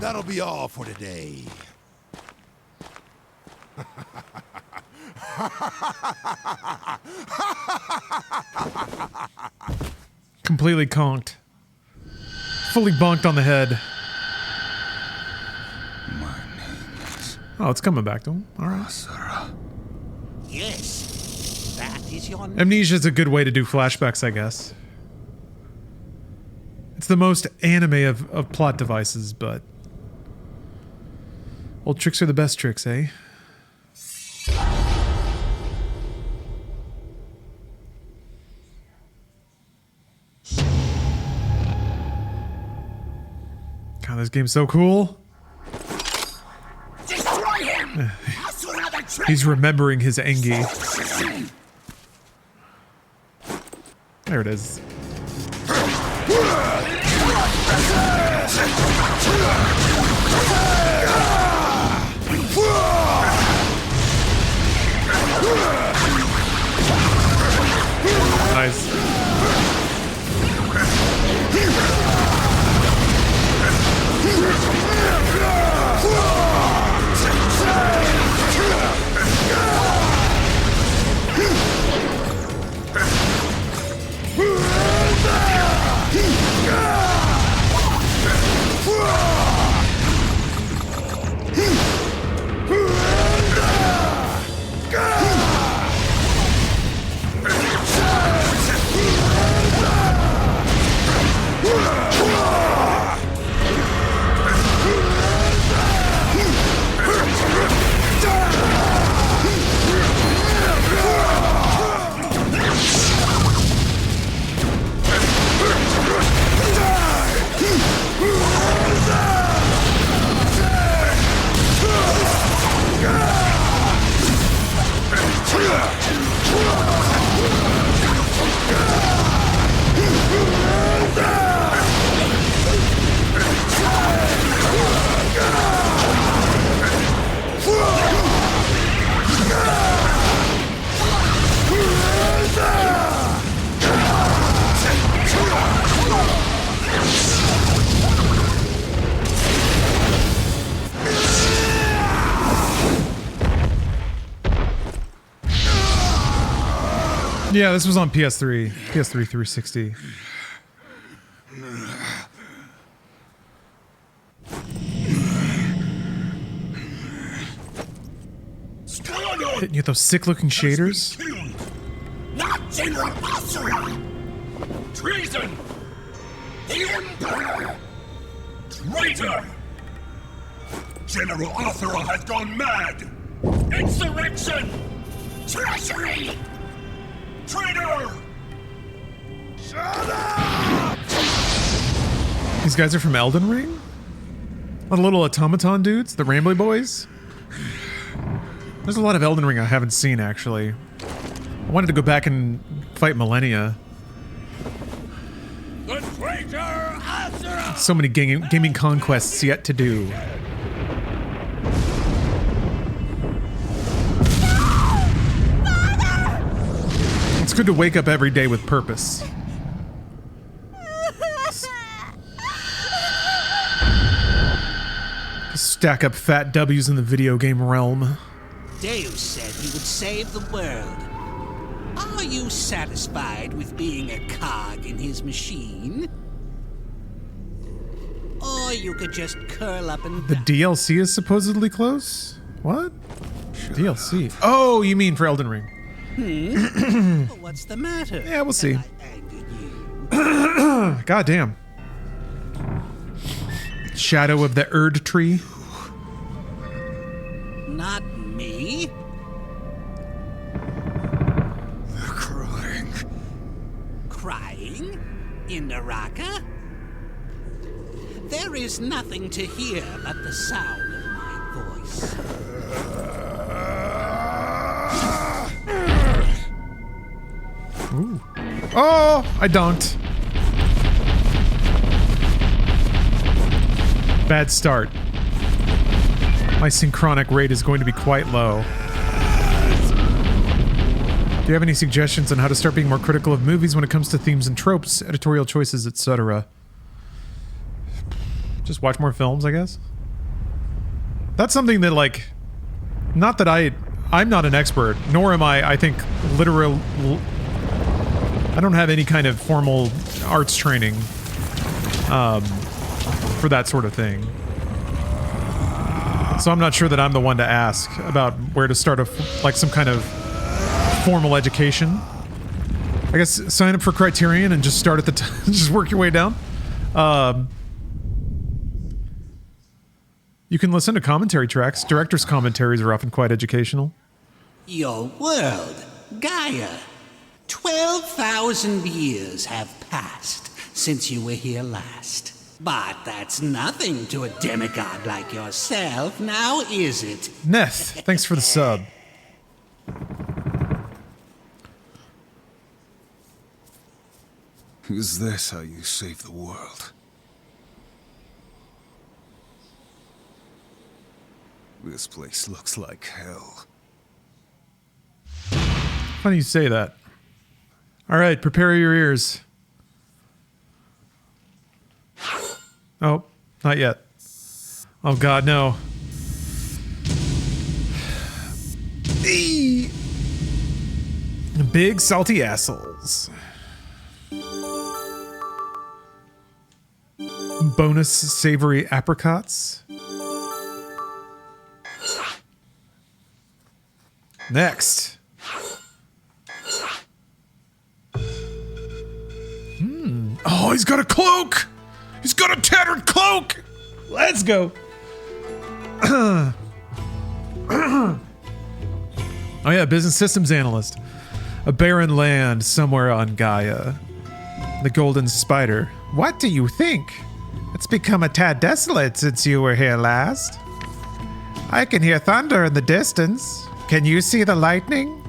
That'll be all for today. Completely conked. Fully bonked on the head. My name is... Oh, it's coming back to him. All right. Asura. Yes, that is your name. Amnesia is a good way to do flashbacks, I guess. It's the most anime of plot devices, but... Old tricks are the best tricks, eh? God, this game's so cool. Destroy him! He's remembering his Engi. There it is. Nice. Yeah, this was on PS3. PS3 360. Hitting you with those sick-looking shaders. Not General Asura! Treason! The Emperor! Traitor! General Asura has gone mad! Insurrection! Treachery! Traitor! Shut up! These guys are from Elden Ring? The little automaton dudes? The Rambly Boys? There's a lot of Elden Ring I haven't seen, actually. I wanted to go back and fight Millennia. The traitor Asura! So many gaming conquests yet to do. It's good to wake up every day with purpose. Stack up fat W's in the video game realm. Deus said he would save the world. Are you satisfied with being a cog in his machine? Or you could just curl up and The DLC is supposedly close? What? DLC? Oh, you mean for Elden Ring. Well, what's the matter? Yeah, we'll see. Have I angered you? God damn. Shadow of the Erd tree. Not me. They're crying. Crying? In Naraka? There is nothing to hear but the sound of my voice. Ooh. Oh, I don't. Bad start. My synchronic rate is going to be quite low. Do you have any suggestions on how to start being more critical of movies when it comes to themes and tropes, editorial choices, etc.? Just watch more films, I guess? That's something that, like, not that I'm not an expert, nor am I think, literal... I don't have any kind of formal arts training for that sort of thing. So I'm not sure that I'm the one to ask about where to start like some kind of formal education. I guess sign up for Criterion and just start at the just work your way down. You can listen to commentary tracks. Director's commentaries are often quite educational. Your world, Gaia. 12,000 years have passed since you were here last. But that's nothing to a demigod like yourself, now is it? Neth, thanks for the sub. Is this how you save the world? This place looks like hell. Funny you say that. All right, prepare your ears. Oh, not yet. Oh God, no. Eee. Big salty assholes. Bonus savory apricots. Next. Oh, he's got a cloak! He's got a tattered cloak! Let's go! Oh yeah, business systems analyst. A barren land somewhere on Gaia. The golden spider. What do you think? It's become a tad desolate since you were here last. I can hear thunder in the distance. Can you see the lightning?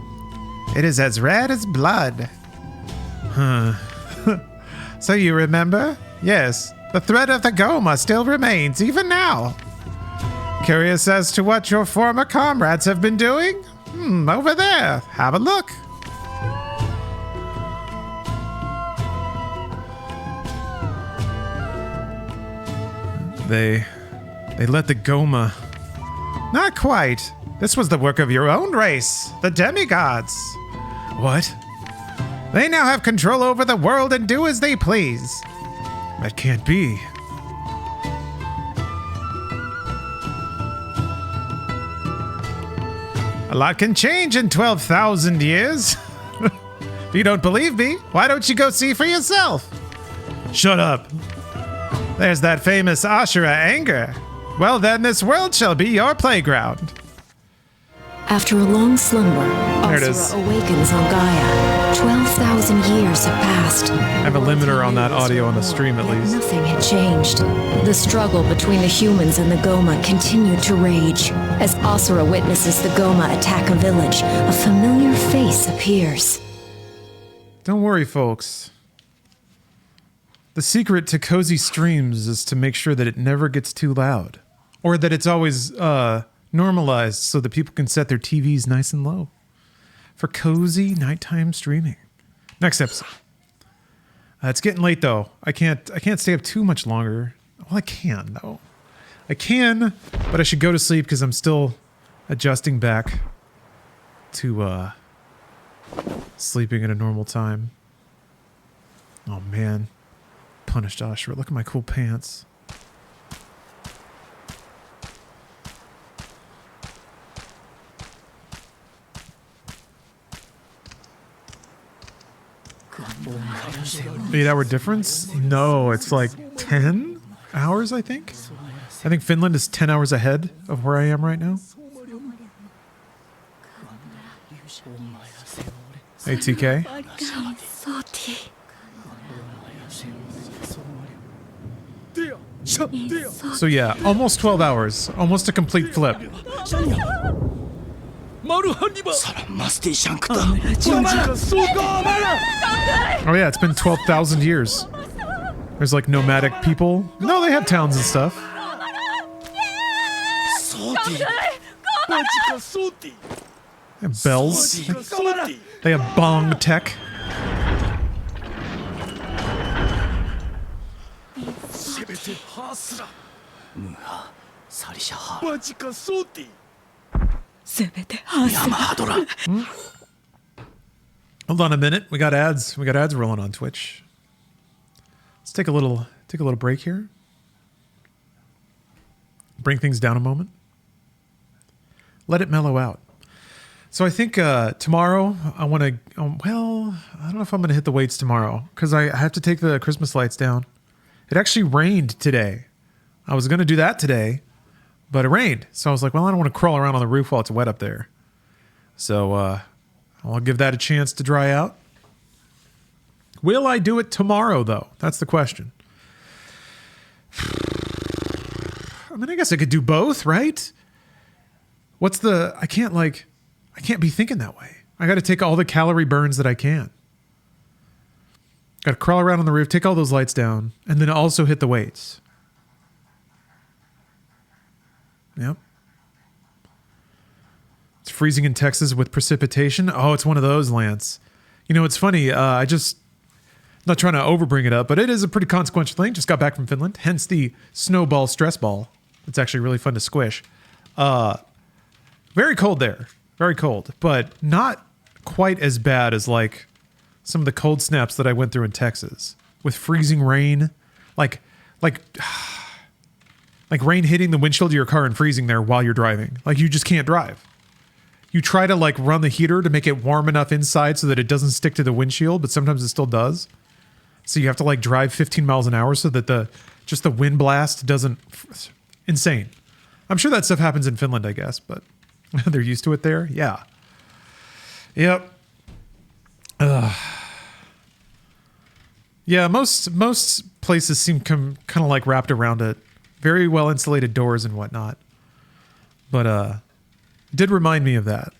It is as red as blood. Huh. So you remember? Yes, the threat of the Goma still remains, even now. Curious as to what your former comrades have been doing? Over there. Have a look. They let the Goma... Not quite. This was the work of your own race, the demigods. What? They now have control over the world and do as they please. That can't be. A lot can change in 12,000 years. If you don't believe me, why don't you go see for yourself? Shut up. There's that famous Asura anger. Well then, this world shall be your playground. After a long slumber, Asura awakens on Gaia. 12,000 years have passed. I have a limiter on that audio on the stream at least. Nothing had changed. The struggle between the humans and the Goma continued to rage. As Asura witnesses the Goma attack a village, a familiar face appears. Don't worry, folks. The secret to cozy streams is to make sure that it never gets too loud. Or that it's always normalized so that people can set their TVs nice and low. For cozy nighttime streaming. Next episode. It's getting late though. I can't stay up too much longer. Well, I can though. I can, but I should go to sleep because I'm still adjusting back to sleeping at a normal time. Oh man. Punished Asura. Look at my cool pants. Eight-hour difference? No, it's like 10 hours, I think. I think Finland is 10 hours ahead of where I am right now. Hey, TK. So yeah, almost 12 hours. Almost a complete flip. Oh yeah, it's been 12,000 years. There's like nomadic people. No, they have towns and stuff. They have bells. They have bong tech. Hold on a minute. We got ads. We got ads rolling on Twitch. Let's take a little break here. Bring things down a moment. Let it mellow out. So I think tomorrow I want to. Well, I don't know if I'm going to hit the weights tomorrow because I have to take the Christmas lights down. It actually rained today. I was going to do that today, but it rained. So I was like, well, I don't want to crawl around on the roof while it's wet up there. So I'll give that a chance to dry out. Will I do it tomorrow, though? That's the question. I mean, I guess I could do both, right? I can't be thinking that way. I got to take all the calorie burns that I can. Got to crawl around on the roof, take all those lights down, and then also hit the weights. Yep. It's freezing in Texas with precipitation. Oh, it's one of those, Lance. You know, it's funny. Not trying to overbring it up, but it is a pretty consequential thing. Just got back from Finland, hence the snowball stress ball. It's actually really fun to squish. Very cold there. Very cold, but not quite as bad as like some of the cold snaps that I went through in Texas with freezing rain, like rain hitting the windshield of your car and freezing there while you're driving. Like you just can't drive. You try to like run the heater to make it warm enough inside so that it doesn't stick to the windshield, but sometimes it still does. So you have to like drive 15 miles an hour so that the wind blast doesn't. Insane. I'm sure that stuff happens in Finland, I guess, but they're used to it there. Yeah. Yep. Yeah, most places seem kind of like wrapped around it. Very well insulated doors and whatnot. But it did remind me of that.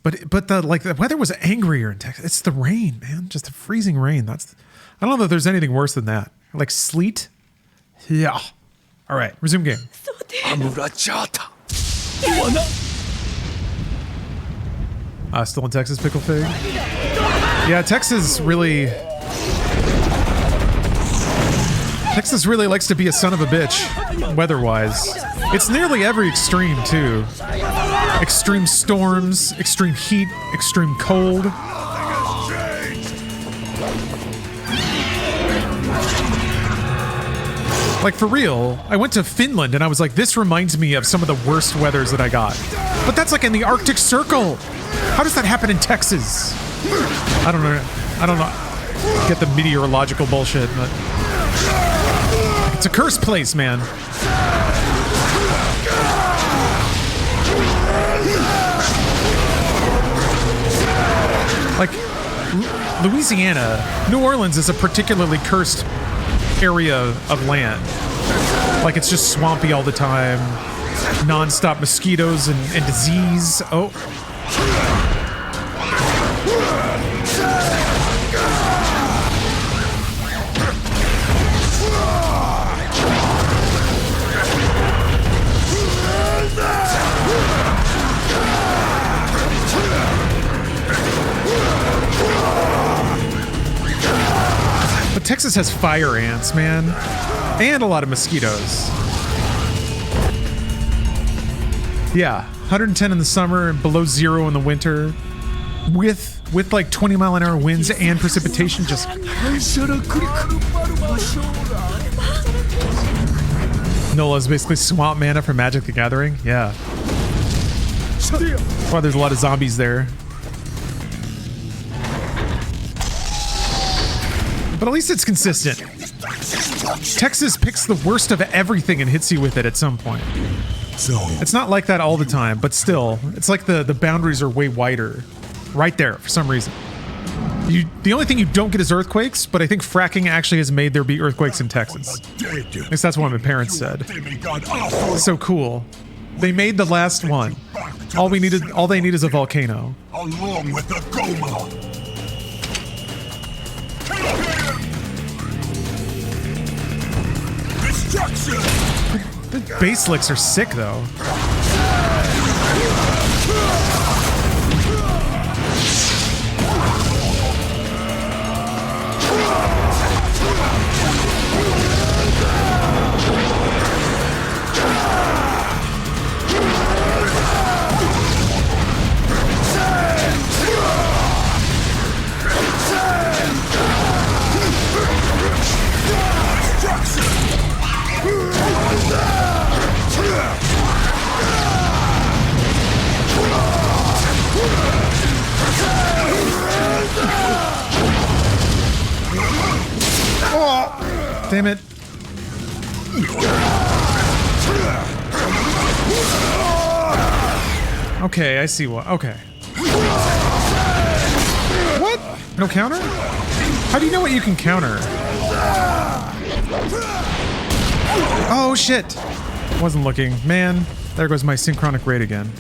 But the weather was angrier in Texas. It's the rain, man. Just the freezing rain. I don't know that there's anything worse than that. Like sleet. Yeah. All right, resume game. Still in Texas, Pickle Fig? Yeah, Texas really likes to be a son of a bitch, weather-wise. It's nearly every extreme, too. Extreme storms, extreme heat, extreme cold. Like, for real, I went to Finland and I was like, this reminds me of some of the worst weathers that I got. But that's like in the Arctic Circle. How does that happen in Texas? I don't know. Get the meteorological bullshit, but it's a cursed place, man. Like, Louisiana, New Orleans is a particularly cursed area of land. Like, it's just swampy all the time, non-stop mosquitoes and disease. Oh. But Texas has fire ants, man, and a lot of mosquitoes. Yeah, 110 in the summer and below 0 in the winter, with like 20-mile-an-hour winds and precipitation. Just Nola's basically swamp mana for Magic the Gathering. Yeah. Well, there's a lot of zombies there. But at least it's consistent. Texas picks the worst of everything and hits you with it at some point. It's not like that all the time, but still, it's like the boundaries are way wider. Right there, for some reason. The only thing you don't get is earthquakes, but I think fracking actually has made there be earthquakes in Texas. At least that's what my parents said. So cool. They made the last one. All they need is a volcano. Along with the Goma. The base licks are sick, though. Oh, damn it. Okay, I see what. Okay. What? No counter? How do you know what you can counter? Oh, shit. Wasn't looking. Man, there goes my synchronic raid again.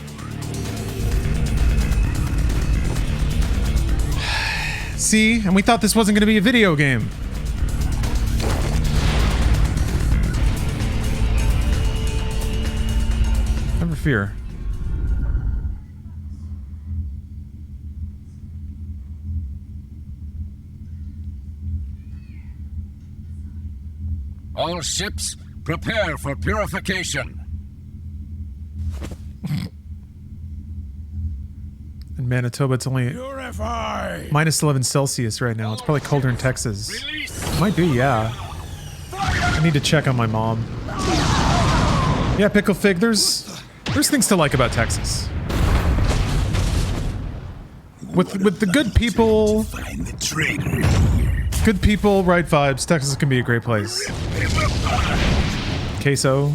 See? And we thought this wasn't going to be a video game. Never fear. All ships, prepare for purification. In Manitoba, it's only minus 11 Celsius right now. It's probably colder in Texas. Might be, yeah. I need to check on my mom. Yeah, Pickle Fig, there's things to like about Texas. With the good people, right vibes, Texas can be a great place. Queso.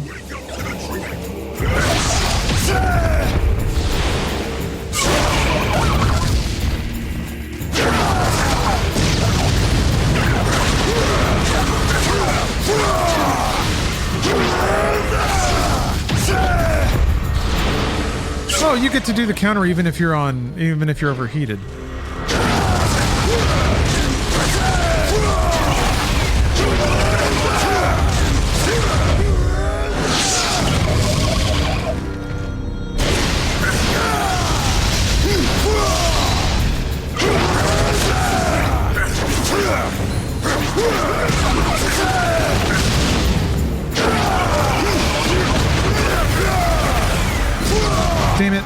Oh, you get to do the counter even if you're overheated. Damn it.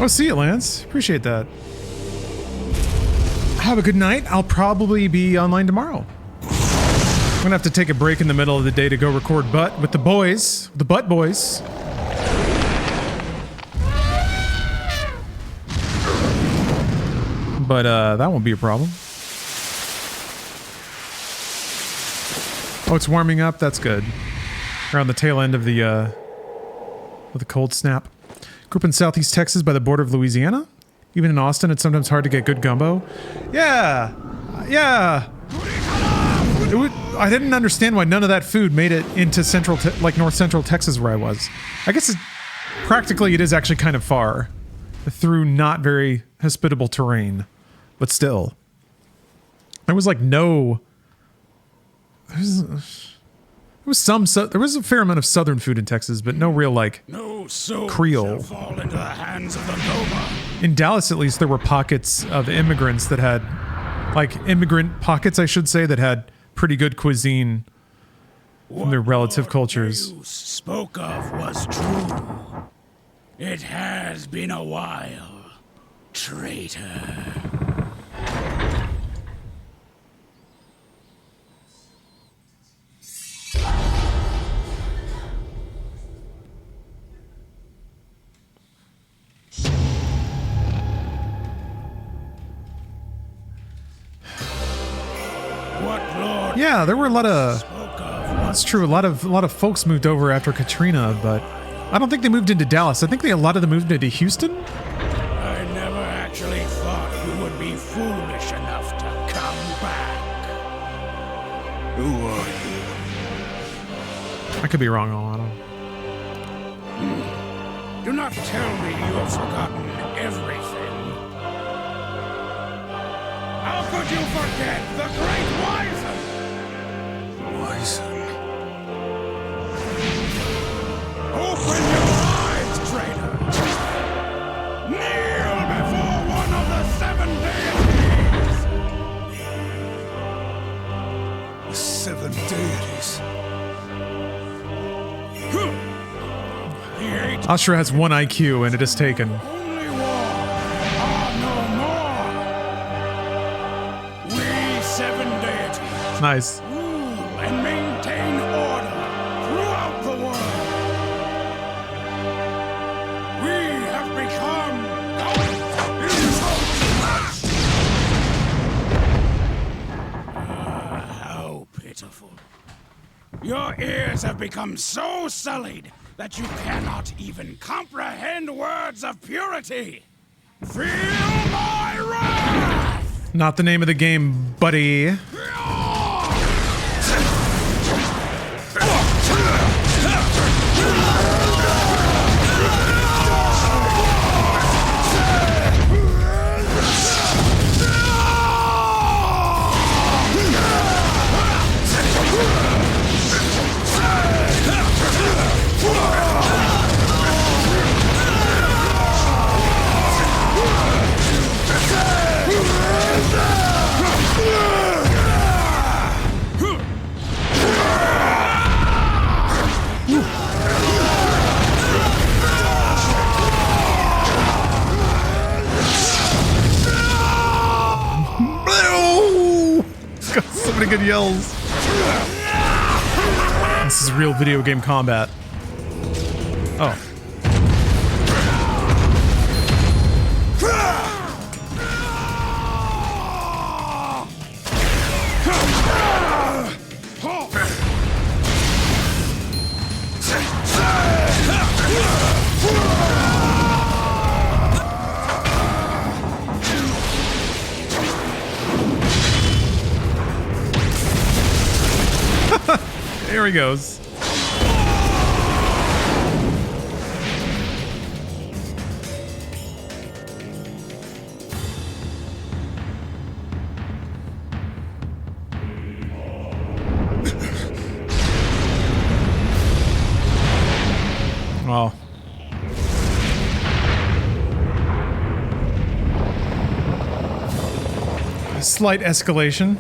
Oh, see you, Lance. Appreciate that. Have a good night. I'll probably be online tomorrow. I'm gonna have to take a break in the middle of the day to go record Butt with the boys, the Butt Boys. But that won't be a problem. Oh, it's warming up. That's good. We're on the tail end of the cold snap. Grew up in Southeast Texas by the border of Louisiana. Even in Austin, it's sometimes hard to get good gumbo. Yeah, yeah. I didn't understand why none of that food made it into north central Texas where I was. I guess practically it is actually kind of far through not very hospitable terrain, but still, there was like no. There was a fair amount of southern food in Texas, but no real like Creole. Fall into the hands of the Nova. In Dallas, at least, there were pockets of immigrants that had, like immigrant pockets, I should say, that had pretty good cuisine from their relative cultures. What you spoke of was true. It has been a while, traitor. Yeah, there were a lot of. That's true. A lot of folks moved over after Katrina, but I don't think they moved into Dallas. I think a lot of them moved into Houston. I never actually thought you would be foolish enough to come back. Who are you? I could be wrong on that. Do not tell me you have forgotten everything. How could you forget the Great Wizen? Wizen? Open your eyes, traitor! Kneel before one of the 7 deities! The 7 deities? Asura has 1 IQ and it is taken. Only war are no more. We 7 deities. Nice. Rule and maintain order throughout the world. We have become how pitiful. Your ears have become so sullied that you cannot even comprehend words of purity. Feel my wrath! Not the name of the game, buddy. So many good yells. This is real video game combat. Oh. There he goes. Oh. A slight escalation.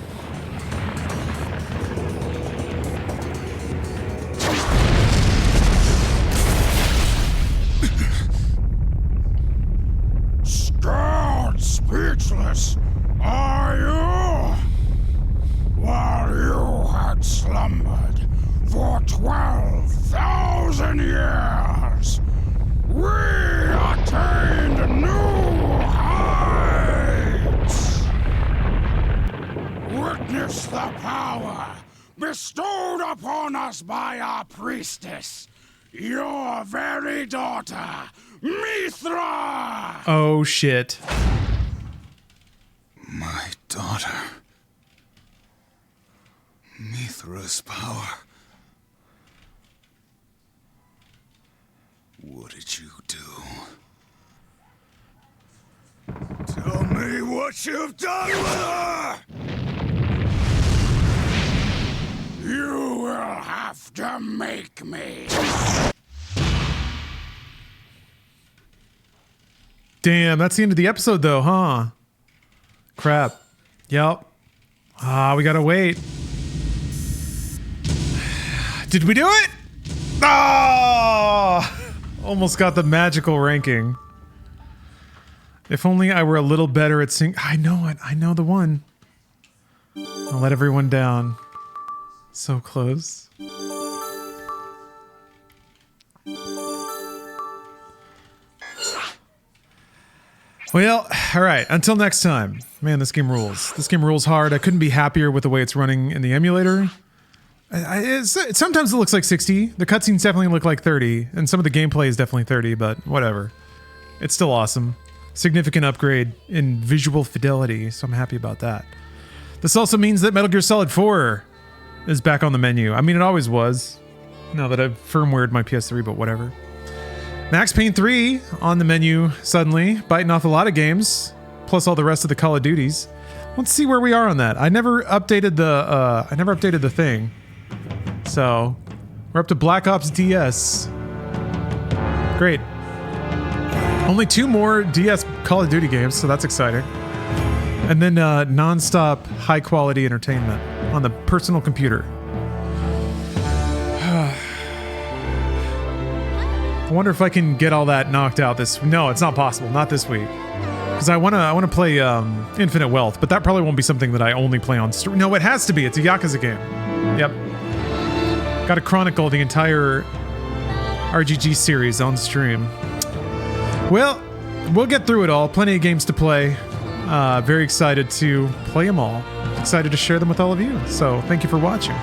unconscious, are you? While you had slumbered for 12,000 years, we attained new heights! Witness the power bestowed upon us by our priestess, your very daughter, Mithra! Oh, shit. My daughter. Mithra's power. What did you do? Tell me what you've done with her! You will have to make me. Damn, that's the end of the episode though, huh? Crap. Yep. We gotta wait. Did we do it? Almost got the magical ranking. If only I were a little better at sing. I know it. I know the one. I'll let everyone down. So close. Well, alright, until next time. Man, this game rules. This game rules hard. I couldn't be happier with the way it's running in the emulator. Sometimes it looks like 60. The cutscenes definitely look like 30, and some of the gameplay is definitely 30, but whatever. It's still awesome. Significant upgrade in visual fidelity, so I'm happy about that. This also means that Metal Gear Solid 4 is back on the menu. I mean, it always was, now that I've firmwared my PS3, but whatever. Max Payne 3 on the menu suddenly, biting off a lot of games, plus all the rest of the Call of Duties. Let's see where we are on that. I never updated the thing. So, we're up to Black Ops DS. Great. Only 2 more DS Call of Duty games, so that's exciting. And then non-stop high-quality entertainment on the personal computer. I wonder if I can get all that knocked out this... No, it's not possible. Not this week. Because I wanna play Infinite Wealth, but that probably won't be something that I only play on stream. No, it has to be. It's a Yakuza game. Yep. Got to chronicle the entire RGG series on stream. Well, we'll get through it all. Plenty of games to play. Very excited to play them all. Excited to share them with all of you. So thank you for watching.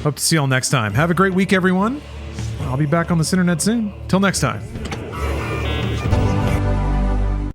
Hope to see you all next time. Have a great week, everyone. I'll be back on this internet soon. Till next time.